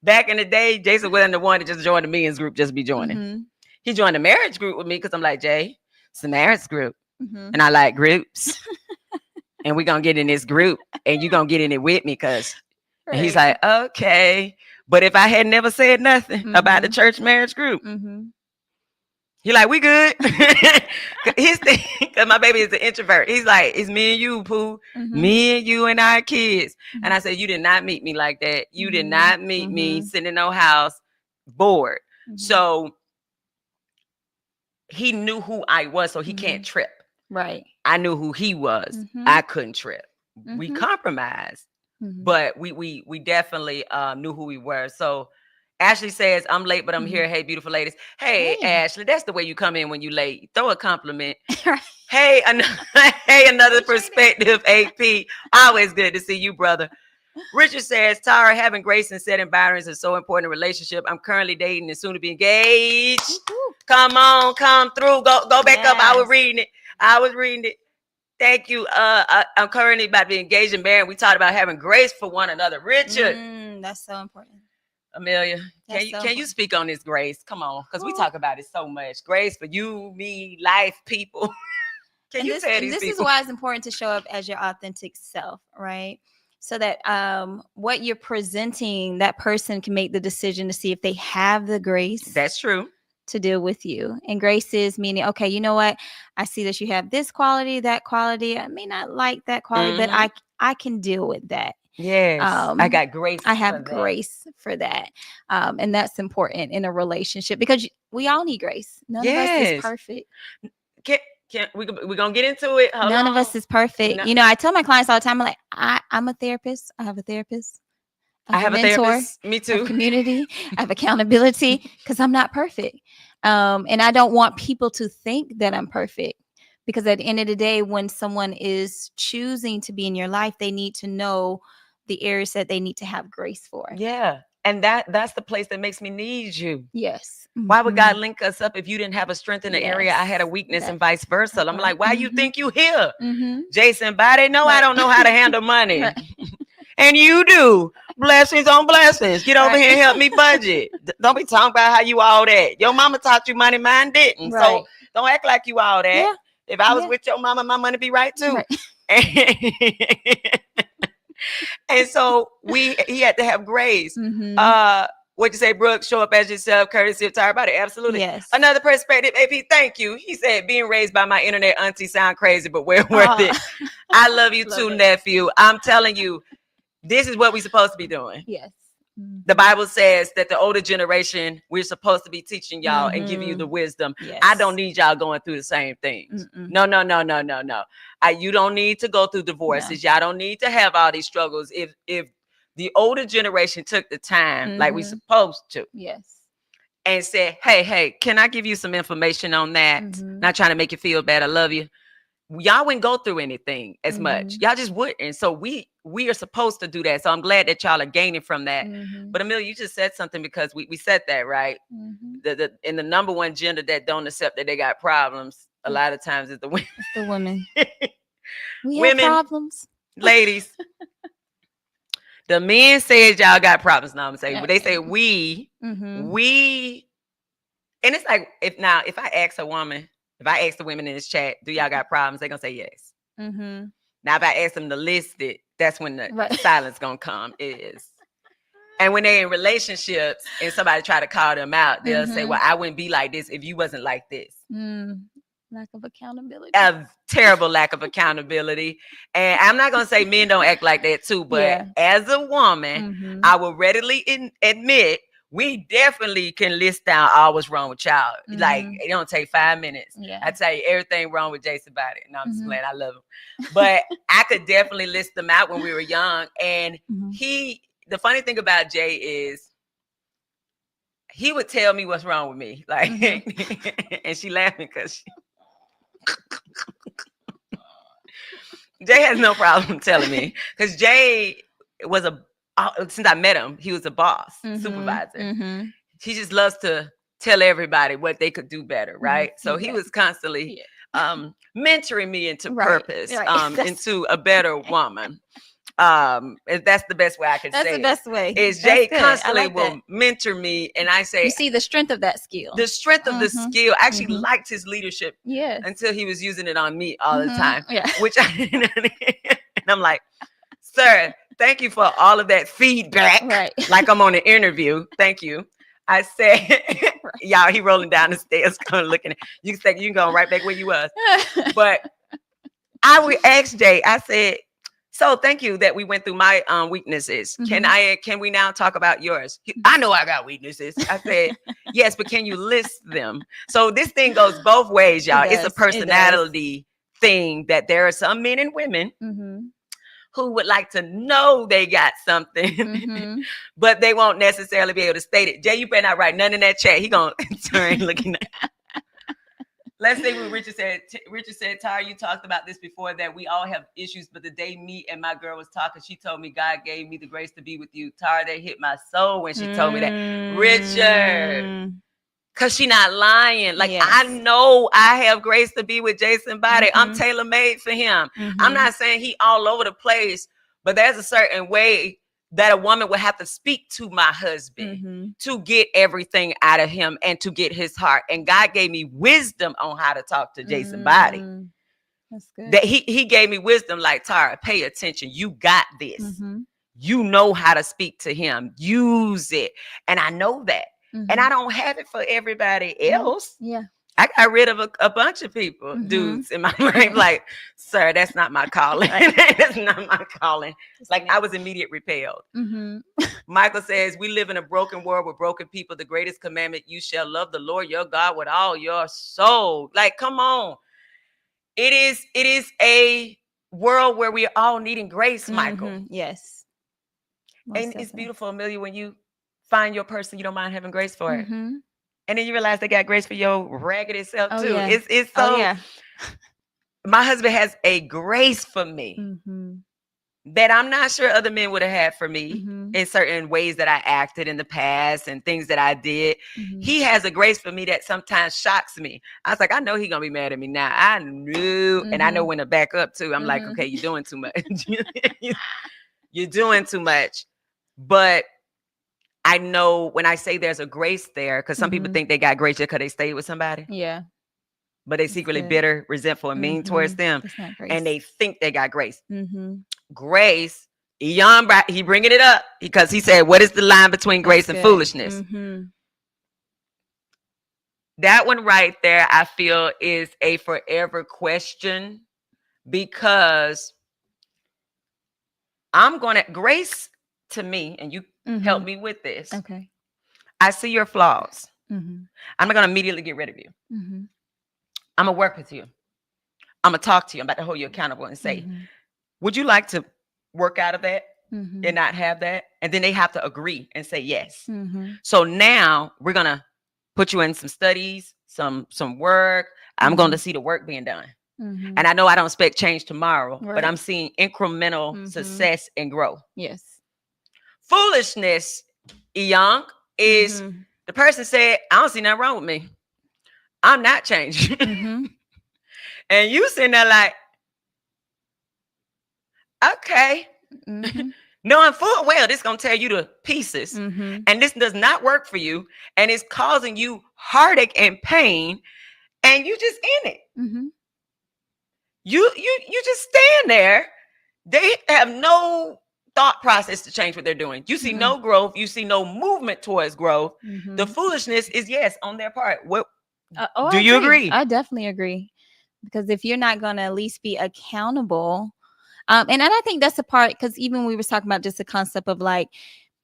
Back in the day, Jason wasn't the one to just join the men's group, just be joining. He joined the marriage group with me, because I'm like, Jay, it's a marriage group. And I like groups. And we're going to get in this group, and you're going to get in it with me, because and he's like, okay. But if I had never said nothing about the church marriage group, he like, we good. His thing, because my baby is an introvert. He's like, it's me and you, Pooh. Me and you and our kids. And I said, you did not meet me like that. You did not meet me sitting in no house bored. So he knew who I was, so he can't trip. Right. I knew who he was. I couldn't trip. We compromised, but we definitely knew who we were. So Ashley says, I'm late, but I'm here. Hey, beautiful ladies. Hey, Ashley, that's the way you come in when you late. Throw a compliment. Hey, another perspective, AP. Always good to see you, brother. Richard says, Tara, having grace and setting boundaries is so important in a relationship. I'm currently dating and soon to be engaged. Come on, come through. Go back up. I was reading it. Thank you. I'm currently about to be engaged and married. We talked about having grace for one another. Richard. That's so important. Amelia, can you speak on this grace? Come on, because we talk about it so much. Grace for you, me, life, people. Can you tell these people? This is why it's important to show up as your authentic self, right? So that what you're presenting, that person can make the decision to see if they have the grace. That's true. To deal with you. And grace is meaning, okay, you know what? I see that you have this quality, that quality. I may not like that quality, but I can deal with that. Yes. I got grace. I have grace for that. And that's important in a relationship because we all need grace. None of us is perfect. We're going to get into it. None of us is perfect. No. You know, I tell my clients all the time, I'm like, I'm a therapist. I have a therapist. I have a therapist. Me too. Community. I have accountability because I'm not perfect. And I don't want people to think that I'm perfect. Because at the end of the day, when someone is choosing to be in your life, they need to know the areas that they need to have grace for. Yeah. And that's the place that makes me need you. Yes. Why would God link us up if you didn't have a strength in the area? I had a weakness and vice versa. I'm like, why you think you here? Jason, Boddie, no, I don't know how to handle money. And you do. Blessings on blessings. Get over here and help me budget. Don't be talking about how you all that. Your mama taught you money, mine didn't. So don't act like you all that. Yeah. If I was with your mama, my money be right too. And so he had to have grace. What'd you say, Brooke? Show up as yourself, courtesy of Tara Boddie. Absolutely. Yes. Another perspective, AP, thank you. He said, being raised by my internet auntie sound crazy, but we're worth it. I love you too, nephew. I'm telling you, this is what we're supposed to be doing. Yes. The Bible says that the older generation, we're supposed to be teaching y'all and giving you the wisdom. Yes. I don't need y'all going through the same things. No. You don't need to go through divorces. Y'all don't need to have all these struggles. If the older generation took the time like we supposed to. Yes. And said, hey, can I give you some information on that? Not trying to make you feel bad. I love you. Y'all wouldn't go through anything as much. Y'all just wouldn't. So we are supposed to do that. So I'm glad that y'all are gaining from that. But Amelia, you just said something because we said that, right? In the number one gender that don't accept that they got problems, a lot of times is the women. It's the women. Women have problems. Ladies. The men said y'all got problems. Now I'm saying, but they say we, and it's like if I ask a woman, if I ask the women in this chat, do y'all got problems? They're going to say yes. Now, if I ask them to list it, that's when the silence going to come And when they're in relationships and somebody try to call them out, they'll say, well, I wouldn't be like this if you wasn't like this. Lack of accountability. A terrible lack of accountability. And I'm not going to say men don't act like that too, but as a woman, I will readily admit we definitely can list down all what's wrong with y'all. Like, it don't take 5 minutes. I tell you everything wrong with Jason Boddie. No, I'm just playing. I love him. But I could definitely list them out when we were young. And the funny thing about Jay is he would tell me what's wrong with me. Like, and she laughing because Jay has no problem telling me. Because Jay was since I met him, he was a boss, supervisor. He just loves to tell everybody what they could do better, right? So he was constantly mentoring me into purpose, into a better woman. That's the best way I can say it. That's the best way. Is Jay constantly will mentor me, and I say, you see the strength of that skill. The strength of the skill. I actually liked his leadership until he was using it on me all the time, which and I'm like, sir, Thank you for all of that feedback. Right. Like I'm on an interview. Thank you. I said, y'all, he rolling down the stairs, kind of looking. You can go right back where you was. But I would ask Jay. I said, so thank you that we went through my weaknesses. Can we now talk about yours? I know I got weaknesses. I said, yes, but can you list them? So this thing goes both ways, y'all. It's a personality thing that there are some men and women who would like to know they got something, but they won't necessarily be able to state it. Jay, you better not write none in that chat. He gonna turn looking at. Let's see what Richard said. Richard said, Tara, you talked about this before, that we all have issues, but the day me and my girl was talking, she told me God gave me the grace to be with you. Tara, that hit my soul when she told me that. Richard, because she not lying. Like, I know I have grace to be with Jason Boddie. I'm tailor-made for him. I'm not saying he all over the place, but there's a certain way that a woman would have to speak to my husband to get everything out of him and to get his heart. And God gave me wisdom on how to talk to Jason Boddie. That's good. That he gave me wisdom, like, Tara, pay attention. You got this. You know how to speak to him. Use it. And I know that. And I don't have it for everybody else. Yeah. I got rid of a bunch of people, dudes in my life. Like, sir, that's not my calling. That's not my calling. Like, I was immediate repelled. Michael says, we live in a broken world with broken people. The greatest commandment, you shall love the Lord your God with all your soul. Like, come on. It is a world where we are all needing grace, Michael. Yes. And it's beautiful, Amelia, when you find your person, you don't mind having grace for it. And then you realize they got grace for your raggedy self too. Yeah. It's so. My husband has a grace for me that I'm not sure other men would have had for me in certain ways that I acted in the past and things that I did. He has a grace for me that sometimes shocks me. I was like, I know he's gonna be mad at me now. I knew, and I know when to back up too. I'm like, okay, you're doing too much. You're doing too much, but. I know when I say there's a grace there, because some people think they got grace just because they stayed with somebody. Yeah. But they secretly bitter, resentful, and mean towards them. And they think they got grace. Grace, he bringing it up because he said, what is the line between grace and foolishness? That one right there, I feel, is a forever question, because grace to me, and you help me with this. Okay. I see your flaws. I'm not going to immediately get rid of you. I'm going to work with you. I'm going to talk to you. I'm about to hold you accountable and say, would you like to work out of that and not have that? And then they have to agree and say yes. So now we're going to put you in some studies, some work. I'm going to see the work being done. And I know I don't expect change tomorrow, but I'm seeing incremental success and growth. Yes. Foolishness, young, is the person said, I don't see nothing wrong with me. I'm not changing. And you sitting there like, okay. Knowing full well this is going to tear you to pieces. And this does not work for you. And it's causing you heartache and pain. And you just in it. You just stand there. They have no thought process to change what they're doing. You see no growth. You see no movement towards growth. The foolishness is yes on their part. What do you agree? I definitely agree, because if you're not going to at least be accountable, and I think that's the part, because even we were talking about just the concept of like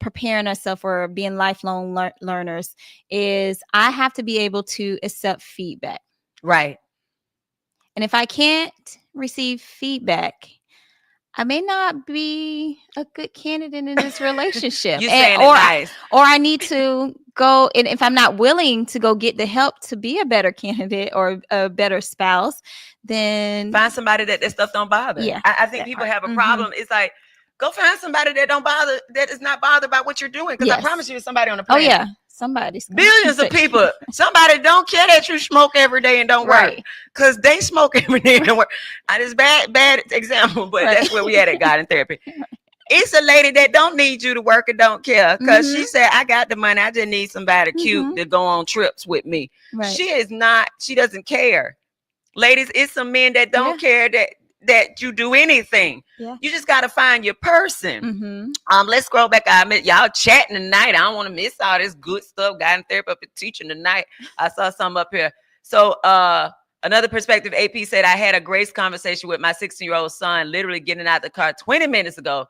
preparing ourselves for being lifelong learners, is I have to be able to accept feedback. Right. And if I can't receive feedback, I may not be a good candidate in this relationship. Or I need to go, and if I'm not willing to go get the help to be a better candidate or a better spouse, then find somebody that stuff don't bother. Yeah, I think people have a problem. It's like, go find somebody that is not bothered by what you're doing. Because I promise you, somebody on the planet. Oh yeah. Somebody's billions of people. Somebody don't care that you smoke every day and don't work, because they smoke every day and don't work. It's bad example, but that's where we at God in therapy. It's a lady that don't need you to work and don't care, because she said, I got the money. I just need somebody cute to go on trips with me. She doesn't care. Ladies, it's some men that don't care, that you do anything. Yeah. You just got to find your person. Let's scroll back. Y'all chatting tonight. I don't want to miss all this good stuff. Guiding therapy up and teaching tonight. I saw some up here. So another perspective, AP said, I had a grace conversation with my 16-year-old son, literally getting out the car 20 minutes ago,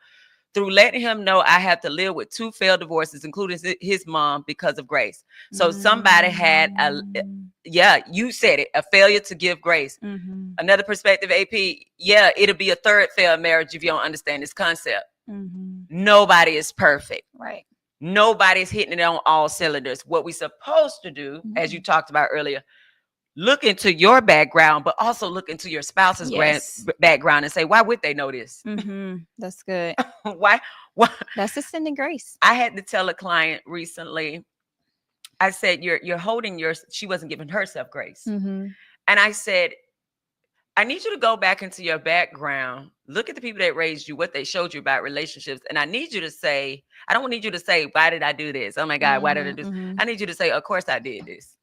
through letting him know I have to live with 2 failed divorces, including his mom, because of grace. So somebody had you said it, a failure to give grace. Another perspective, AP, it'll be a third failed marriage if you don't understand this concept. Nobody is perfect. Right. Nobody's hitting it on all cylinders. What we're supposed to do, as you talked about earlier, look into your background, but also look into your spouse's background and say, why would they know this? That's good. Why? That's extending grace. I had to tell a client recently, I said, you're holding she wasn't giving herself grace. And I said, I need you to go back into your background, look at the people that raised you, what they showed you about relationships. And I need you to say, I don't need you to say, why did I do this? Oh my God, why did I do this? I need you to say, of course I did this.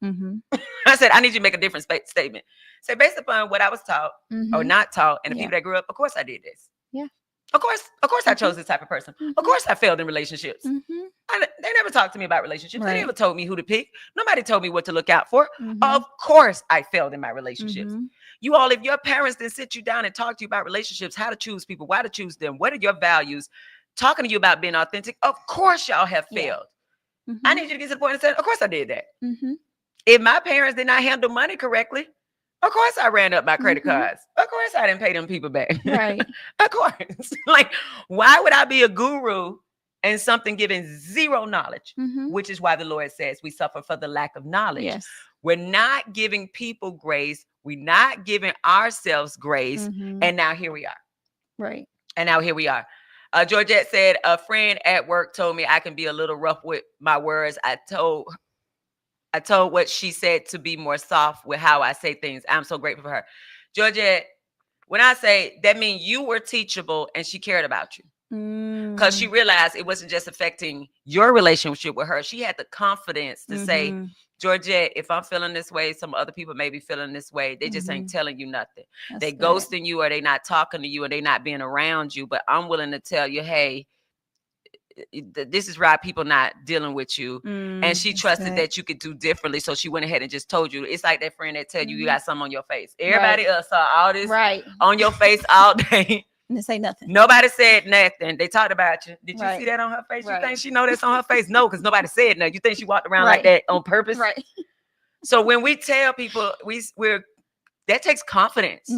I said, I need you to make a different statement. Say, based upon what I was taught or not taught, and the people that grew up, of course I did this. Yeah. Of course I chose this type of person. Of course I failed in relationships. They never talked to me about relationships. They never told me who to pick. Nobody told me what to look out for. Of course I failed in my relationships. You all, if your parents didn't sit you down and talk to you about relationships, how to choose people, why to choose them, what are your values, talking to you about being authentic, of course y'all have failed. I need you to get to the point and say, of course I did that. If my parents did not handle money correctly, of course I ran up my credit cards. Of course I didn't pay them people back. Right. Of course. Like, why would I be a guru and something giving zero knowledge? Which is why the Lord says we suffer for the lack of knowledge. Yes. We're not giving people grace. We're not giving ourselves grace. And now here we are. Right. And now here we are. Georgette said, a friend at work told me I can be a little rough with my words. I told what she said to be more soft with how I say things. I'm so grateful for her. Georgette, when I say that means you were teachable and she cared about you. Because she realized it wasn't just affecting your relationship with her. She had the confidence to say, Georgette, if I'm feeling this way, some other people may be feeling this way. They just ain't telling you nothing. They ghosting you, or they not talking to you, or they not being around you. But I'm willing to tell you, hey, this is right. People not dealing with you. And she trusted that you could do differently. So she went ahead and just told you. It's like that friend that tell you you got something on your face. Everybody else saw all this on your face all day. And say nothing. Nobody said nothing. They talked about you. Did you see that on her face? You think she know that's on her face? No, because nobody said nothing. You think she walked around like that on purpose? Right. So when we tell people, we're that takes confidence.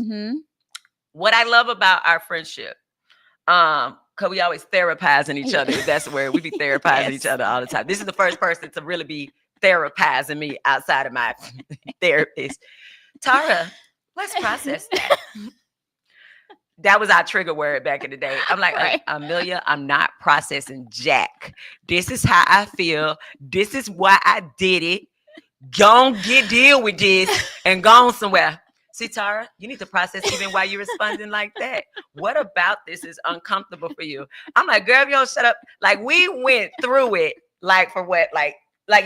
What I love about our friendship, because we always therapizing each other. That's where we be therapizing each other all the time. This is the first person to really be therapizing me outside of my therapist. Tara, let's process that. That was our trigger word back in the day. I'm like, Amelia, I'm not processing jack. This is how I feel. This is why I did it. Go on, deal with this and go on somewhere. See, Tara, you need to process even while you're responding like that. What about this is uncomfortable for you? I'm like, girl, if you don't shut up. Like, we went through it, like, for what? Like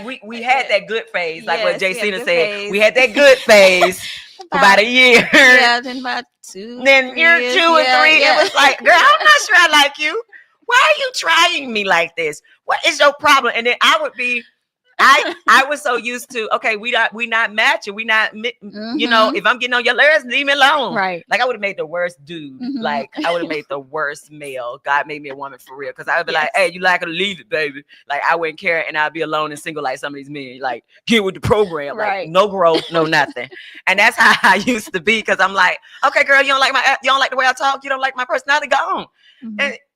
we had that good phase, like what Jay Cena said. Phase. We had that good phase for about a year. Yeah, then about 2. Then year 2 or 3, it was like, girl, I'm not sure I like you. Why are you trying me like this? What is your problem? And then I would be, I was so used to, okay, we not matching. We not, you know, if I'm getting on your nerves, leave me alone. Right. Like, I would have made the worst dude. Like, I would have made the worst male. God made me a woman for real. Because I would be like, hey, you like her, leave it, baby. Like, I wouldn't care. And I'd be alone and single like some of these men. Like, get with the program. Like, no growth, no nothing. And that's how I used to be. Because I'm like, okay, girl, you don't like the way I talk. You don't like my personality. Go on.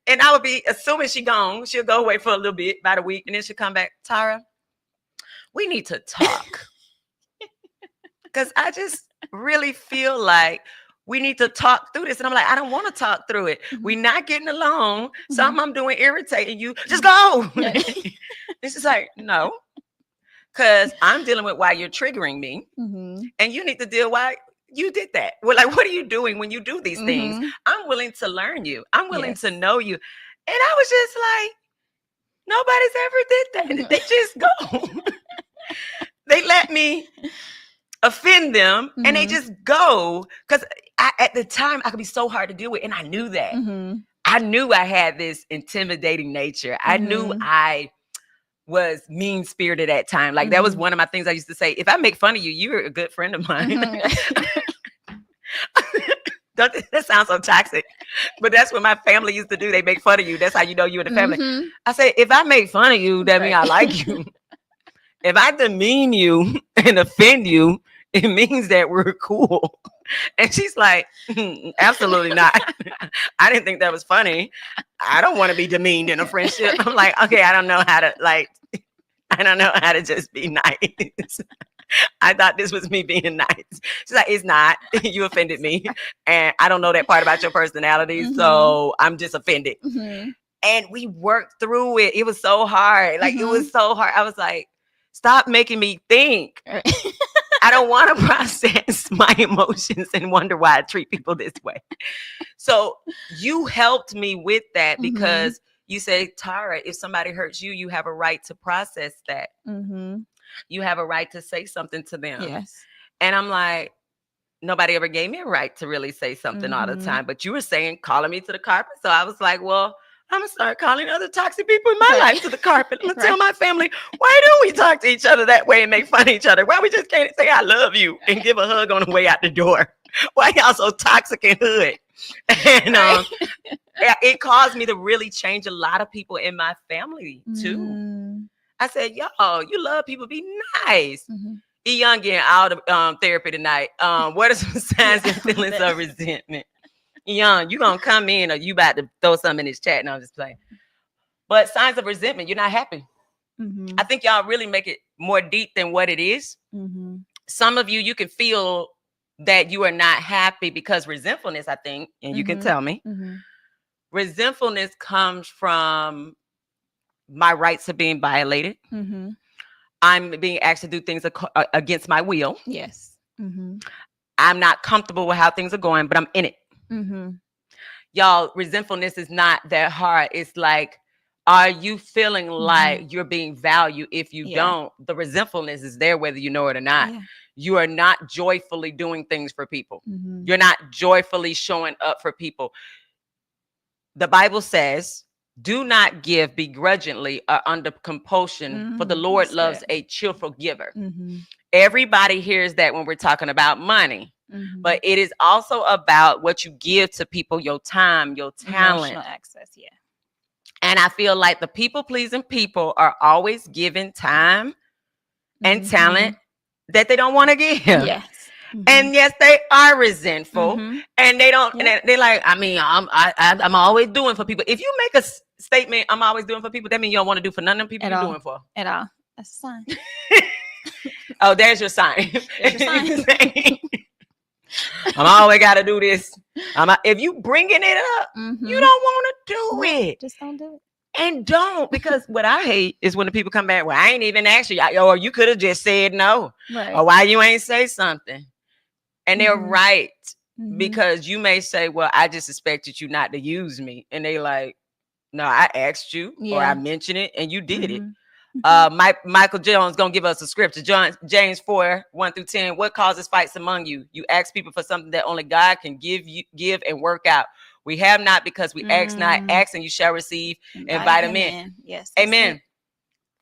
And I would be assuming she gone. She'll go away for a little bit, about a week. And then she'll come back. Tara, we need to talk. Because I just really feel like we need to talk through this. And I'm like, I don't want to talk through it. We're not getting along. Something I'm doing irritating you. Just go. It's just like, no. Because I'm dealing with why you're triggering me. And you need to deal why you did that. Well, like, what are you doing when you do these things? I'm willing to learn you. I'm willing to know you. And I was just like, nobody's ever did that. They just go. They let me offend them and they just go. Because at the time, I could be so hard to deal with. And I knew that. Mm-hmm. I knew I had this intimidating nature. I knew I was mean-spirited at time. Like, that was one of my things I used to say. If I make fun of you, you're a good friend of mine. That sounds so toxic, but that's what my family used to do. They make fun of you. That's how you know you in the family. I say, if I make fun of you, that means I like you. If I demean you and offend you, it means that we're cool. And she's like, absolutely not. I didn't think that was funny. I don't want to be demeaned in a friendship. I'm like, okay, I don't know how to just be nice. I thought this was me being nice. She's like, it's not. You offended me. And I don't know that part about your personality. So I'm just offended. And we worked through it. It was so hard. Like, it was so hard. I was like, stop making me think. I don't want to process my emotions and wonder why I treat people this way. So you helped me with that because you say, Tara, if somebody hurts you, you have a right to process that. You have a right to say something to them. Yes. And I'm like, nobody ever gave me a right to really say something all the time. But you were calling me to the carpet. So I was like, well, I'm going to start calling other toxic people in my life to the carpet. I'm going to tell my family, why don't we talk to each other that way and make fun of each other? Why we just can't say I love you and give a hug on the way out the door? Why y'all so toxic and hood? And it caused me to really change a lot of people in my family too. I said, y'all, you love people, be nice. Young getting out of therapy tonight. What are some signs and feelings of resentment? Young, you gonna come in or you about to throw something in this chat? No, I'm just playing. But signs of resentment, you're not happy. I think y'all really make it more deep than what it is. Some of you can feel that you are not happy because resentfulness, I think, and you can tell me, resentfulness comes from my rights are being violated. I'm being asked to do things against my will. Yes. I'm not comfortable with how things are going, but I'm in it. Y'all, resentfulness is not that hard. It's like, are you feeling like you're being valued? If you don't, the resentfulness is there whether you know it or not. You are not joyfully doing things for people. You're not joyfully showing up for people. The Bible says, do not give begrudgingly or under compulsion, for the Lord loves a cheerful giver. Everybody hears that when we're talking about money. But it is also about what you give to people, your time, your talent. Emotional access, And I feel like the people-pleasing people are always given time and talent that they don't want to give. Yes. And yes, they are resentful, and they don't. And they're like, I mean, I'm always doing for people. If you make a statement, I'm always doing for people, that means you don't want to do for none of them people you're doing for. At all. That's a sign. Oh, there's your sign. There's your sign. I'm always got to do this. If you bringing it up, you don't want to do it. Just don't do it. And don't, because what I hate is when the people come back, well, I ain't even asked you, or you could have just said no, or why you ain't say something. And they're right, because you may say, well, I just expected you not to use me. And they like, no, I asked you, or I mentioned it, and you did it. Michael Jones gonna give us a scripture. James 4:1-10. What causes fights among you? You ask people for something that only God can give and work out. We have not because we ask not. Ask and you shall receive. Invite them in. Yes. Amen.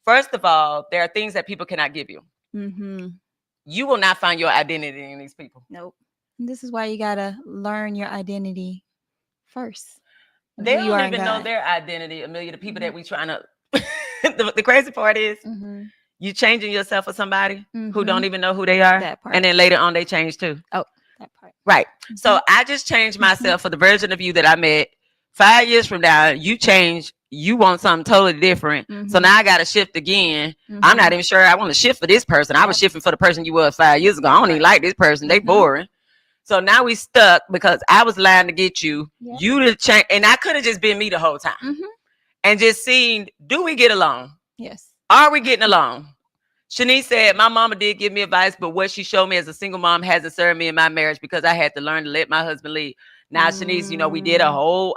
First of all, there are things that people cannot give you. You will not find your identity in these people. Nope. And this is why you gotta learn your identity first. They don't even know their identity, Amelia. The people that we trying to. The crazy part is you changing yourself for somebody who don't even know who they are, That part. and then later on they change too. Oh, that part. Right. So I just changed myself for the version of you that I met 5 years from now. You change. You want something totally different. So now I got to shift again. I'm not even sure I want to shift for this person. I was shifting for the person you were 5 years ago. I don't even like this person. They boring. So now we stuck because I was lying to get you. You to change, and I could have just been me the whole time. And just seeing, do we get along? Yes. Are we getting along? Shanice said, my mama did give me advice, but what she showed me as a single mom hasn't served me in my marriage because I had to learn to let my husband lead. Now, Shanice, you know, we did a whole,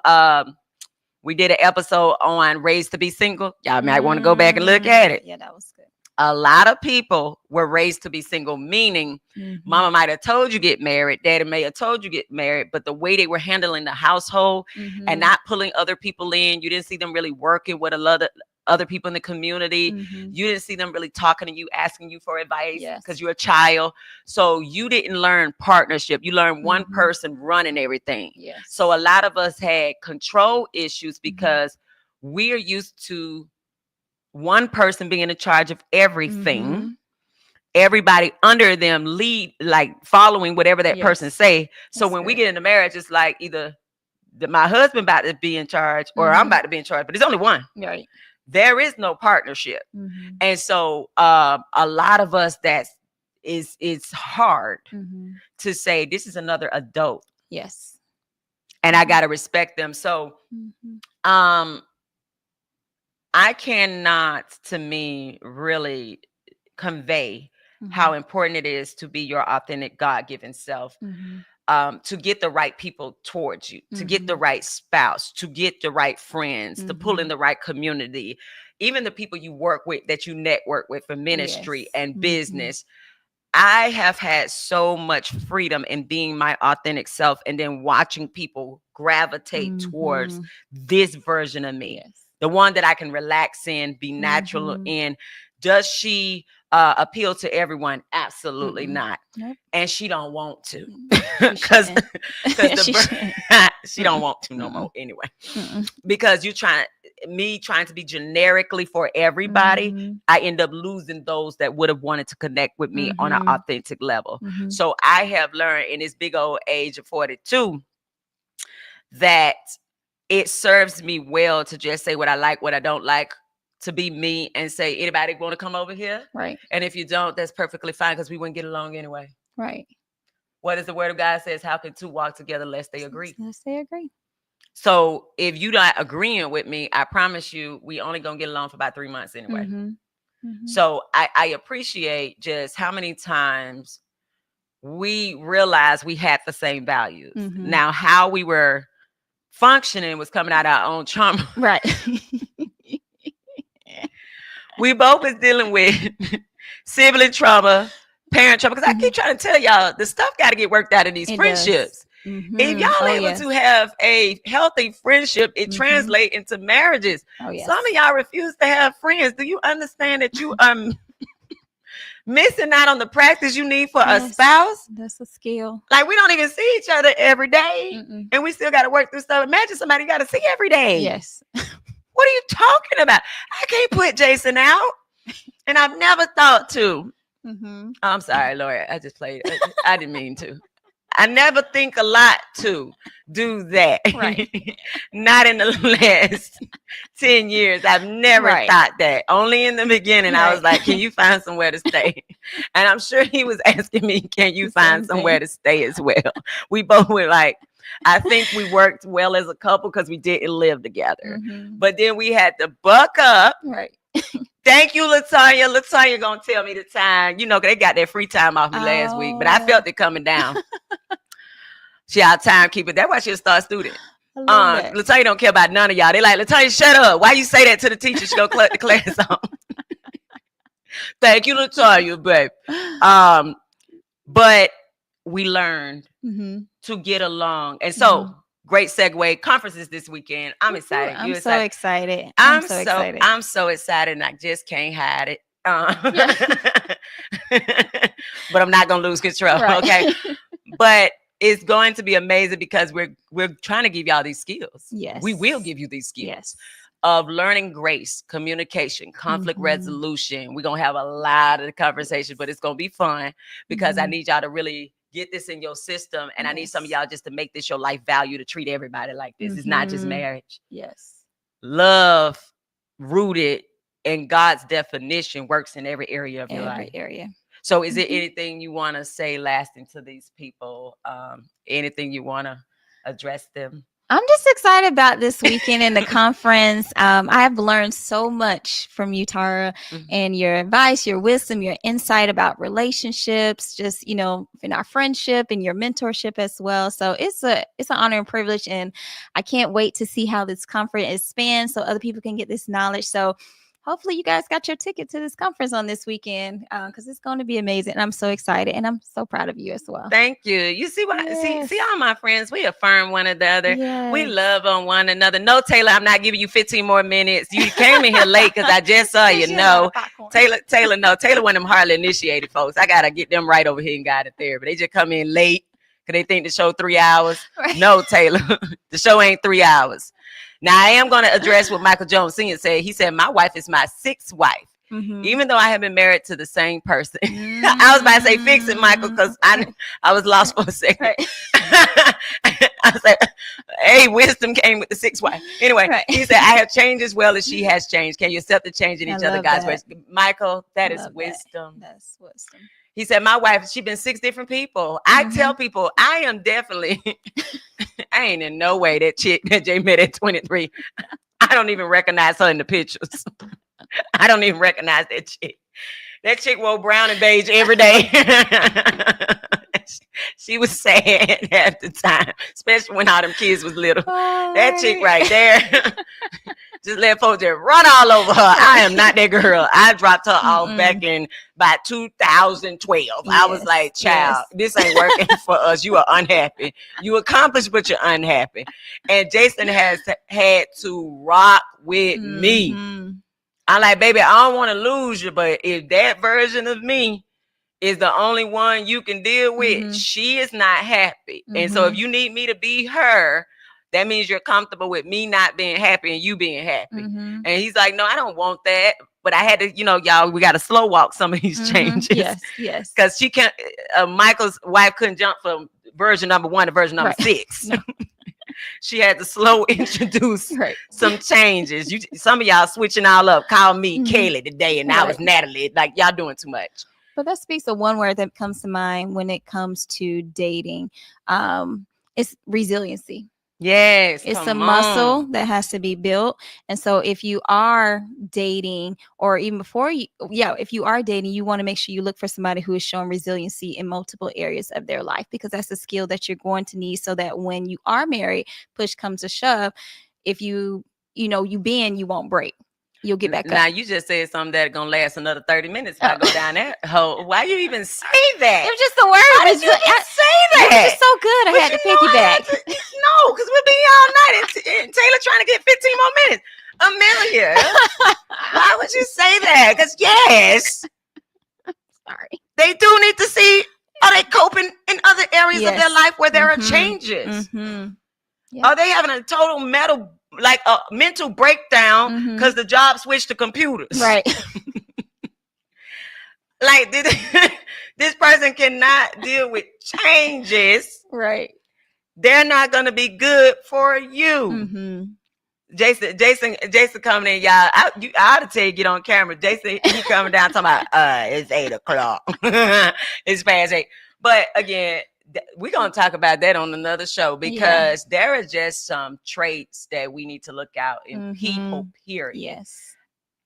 we did an episode on Raised to be Single. Y'all might want to go back and look at it. Yeah, that was good. A lot of people were raised to be single, meaning mama might have told you get married, daddy may have told you get married, but the way they were handling the household and not pulling other people in, you didn't see them really working with a lot of other people in the community. You didn't see them really talking to you, asking you for advice because you're a child. So you didn't learn partnership. You learned one person running everything. So a lot of us had control issues because we're used to one person being in charge of everything. Everybody under them lead, like following whatever that person say. So when we get into marriage, it's like either my husband about to be in charge or I'm about to be in charge, but there's only one. Right. There is no partnership. And so a lot of us it's hard to say this is another adult. Yes. And I got to respect them. So I cannot, to me, really convey how important it is to be your authentic God-given self, to get the right people towards you, to get the right spouse, to get the right friends, to pull in the right community, even the people you work with, that you network with for ministry and business. I have had so much freedom in being my authentic self and then watching people gravitate towards this version of me. The one that I can relax in, be natural in. Does she appeal to everyone? Absolutely not. Nope. And she don't want to. Because she don't want to no more anyway. Because trying to be generically for everybody, I end up losing those that would have wanted to connect with me on an authentic level. So I have learned in this big old age of 42 that it serves me well to just say what I like, what I don't like, to be me and say, anybody want to come over here? Right. And if you don't, that's perfectly fine because we wouldn't get along anyway. Right. What is the word of God says? How can two walk together lest they agree? Lest they agree. So if you're not agreeing with me, I promise you, we only going to get along for about 3 months anyway. So I appreciate just how many times we realized we had the same values. Now, how we were functioning was coming out of our own trauma. Right. We both was dealing with sibling trauma, parent trauma. Because I keep trying to tell y'all, the stuff got to get worked out in these friendships. If y'all able to have a healthy friendship, it translates into marriages. Some of y'all refuse to have friends. Do you understand that you missing out on the practice you need for a spouse? That's a skill. Like, we don't even see each other every day, and we still got to work through stuff. Imagine somebody you got to see every day. Yes. What are you talking about? I can't put Jason out, and I've never thought to. I'm sorry, Lord. I just played. I didn't mean to. I never think a lot to do that. Right. Not in the last 10 years. I've never thought that. Only in the beginning, I was like, can you find somewhere to stay? And I'm sure he was asking me, can you find somewhere to stay as well? We both were like, I think we worked well as a couple because we didn't live together. But then we had to buck up. Right. Thank you, LaTanya. LaTanya gonna tell me the time. You know, they got that free time off me last week, but I felt it coming down. She our timekeeper. That's why she's a star student. LaTanya don't care about none of y'all. They like, LaTanya, shut up. Why you say that to the teacher? She gonna cut the class on. Thank you, LaTanya, babe. But we learned to get along. And so great segue. Conferences this weekend. I'm excited. I'm so excited. I'm so excited, and I just can't hide it. But I'm not gonna lose control. Right. Okay. But it's going to be amazing because we're trying to give y'all these skills. Yes. We will give you these skills of learning grace, communication, conflict resolution. We're gonna have a lot of the conversation, but it's gonna be fun because I need y'all to really get this in your system. And I need some of y'all just to make this your life value, to treat everybody like this. It's not just marriage. Yes. Love rooted in God's definition works in every area of your life. Area. So is there anything you want to say lasting to these people? Anything you want to address them? I'm just excited about this weekend and the conference. I've learned so much from you, Tara, and your advice, your wisdom, your insight about relationships, just, in our friendship and your mentorship as well. So it's an honor and privilege, and I can't wait to see how this conference expands so other people can get this knowledge. So hopefully you guys got your ticket to this conference on this weekend, because it's going to be amazing. And I'm so excited, and I'm so proud of you as well. Thank you. You see what? Yes. See all my friends. We affirm one another. Yes. We love on one another. No, Taylor, I'm not giving you 15 more minutes. You came in here late because I just saw you. No, Taylor, no. Taylor, one of them hardly initiated folks. I gotta get them right over here and guided therapy. They just come in late because they think the show 3 hours. Right. No, Taylor, the show ain't 3 hours. Now I am going to address what Michael Jones Sr. said. He said, my wife is my sixth wife. Even though I have been married to the same person. I was about to say, fix it, Michael, because I was lost for a second. Right. I was like, hey, wisdom came with the sixth wife. Anyway, right. He said, I have changed as well as she has changed. Can you accept the change in each other, God's ways? Michael, that is wisdom. That's wisdom. He said, my wife, she's been 6 different people. I tell people, I am definitely, I ain't in no way that chick that Jay met at 23. I don't even recognize her in the pictures. I don't even recognize that chick. That chick wore brown and beige every day. She was sad at the time, especially when all them kids was little. Oh, that chick right there, just let folks just run all over her. I am not that girl. I dropped her off back in by 2012. Yes, I was like, child, this ain't working for us. You are unhappy. You accomplished, but you're unhappy. And Jason has had to rock with me. I'm like, baby, I don't want to lose you, but if that version of me is the only one you can deal with, she is not happy. And so if you need me to be her, that means you're comfortable with me not being happy and you being happy. And he's like, no, I don't want that. But I had to, y'all, we got to slow walk some of these changes. Yes. Because she can't, Michael's wife couldn't jump from version number 1 to version number 6. No. She had to slow introduce some changes. Some of y'all switching all up. Call me Kaylee today, and I was Natalie. Like, y'all doing too much. But that speaks of one word that comes to mind when it comes to dating. It's resiliency. Yes. It's a muscle that has to be built. And so if you are dating, or even before if you are dating, you want to make sure you look for somebody who is showing resiliency in multiple areas of their life, because that's a skill that you're going to need so that when you are married, push comes to shove, if you bend, you won't break. You'll get back up. Now, you just said something that's going to last another 30 minutes if I go down that hole. Why you even say that? It was just the word. Why did you say that? It was just so good. I had to piggyback. No, because we'll be here all night and Taylor trying to get 15 more minutes. Amelia, why would you say that? Because, yes. Sorry. They do need to see, are they coping in other areas of their life where there are changes? Are they having a total mental breakdown because the job switched to computers? Right. Like, this person cannot deal with changes. Right. They're not going to be good for you. Jason coming in, y'all. I ought to tell you, get on camera. Jason, he coming down talking about, it's 8 o'clock. It's past 8. But again, we're going to talk about that on another show, because there are just some traits that we need to look out in people, period. Yes.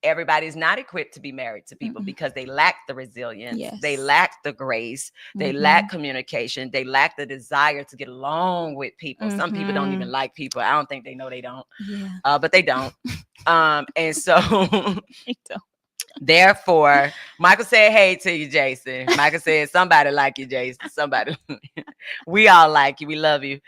Everybody's not equipped to be married to people because they lack the resilience. Yes. They lack the grace. They lack communication. They lack the desire to get along with people. Some people don't even like people. I don't think they know they don't. Yeah. But they don't. And so they don't. Therefore, Michael said, hey to you, Jason. Michael said, somebody like you, Jason. Somebody. We all like you. We love you.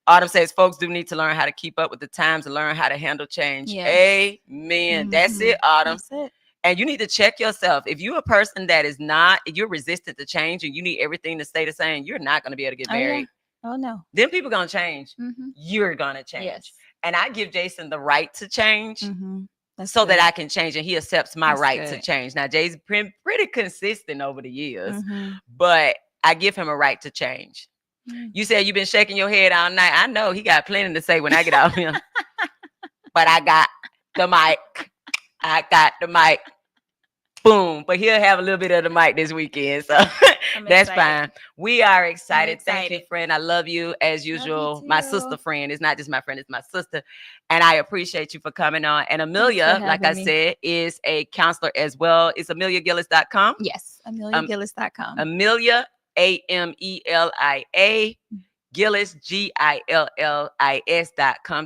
Autumn says, folks do need to learn how to keep up with the times and learn how to handle change. Yes. Amen. That's it, Autumn. That's it. And you need to check yourself. If you're a person that is not, you're resistant to change and you need everything to stay the same, you're not going to be able to get married. Oh, no. Then people going to change. You're going to change. Yes. And I give Jason the right to change. So that I can change, and he accepts my right to change. Now, Jay's been pretty consistent over the years, but I give him a right to change. You said you've been shaking your head all night. I know he got plenty to say when I get off him, but I got the mic. Boom. But he'll have a little bit of the mic this weekend, so that's fine. We are excited. Thank you, friend. I love you as usual. My sister friend. It's not just my friend, it's my sister. And I appreciate you for coming on. And Amelia, like I said, is a counselor as well. It's AmeliaGillis.com. Yes, AmeliaGillis.com. Amelia, AMELIA, Gillis, GILLIS.com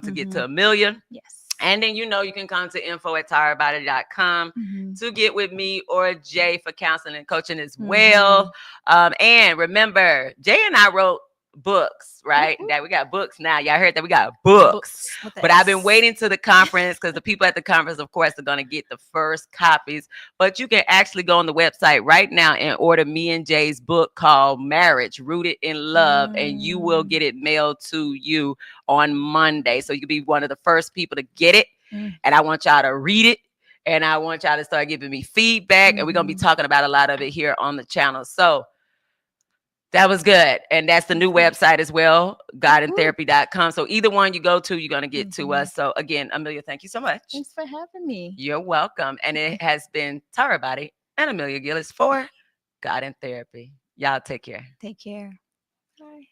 to get to Amelia. Yes. And then, you can come to info@tiredbody.com to get with me or Jay for counseling and coaching as well. And remember, Jay and I wrote books, right? That we got books now. Y'all heard that we got books. But I've been waiting to the conference because the people at the conference, of course, are going to get the first copies. But you can actually go on the website right now and order me and Jay's book called Marriage, Rooted in Love, and you will get it mailed to you on Monday. So you can be one of the first people to get it. And I want y'all to read it. And I want y'all to start giving me feedback. And we're going to be talking about a lot of it here on the channel. So that was good. And that's the new website as well, godandtherapy.com. So either one you go to, you're going to get to us. So again, Amelia, thank you so much. Thanks for having me. You're welcome. And it has been Tara Boddie and Amelia Gillis for God and Therapy. Y'all take care. Take care. Bye.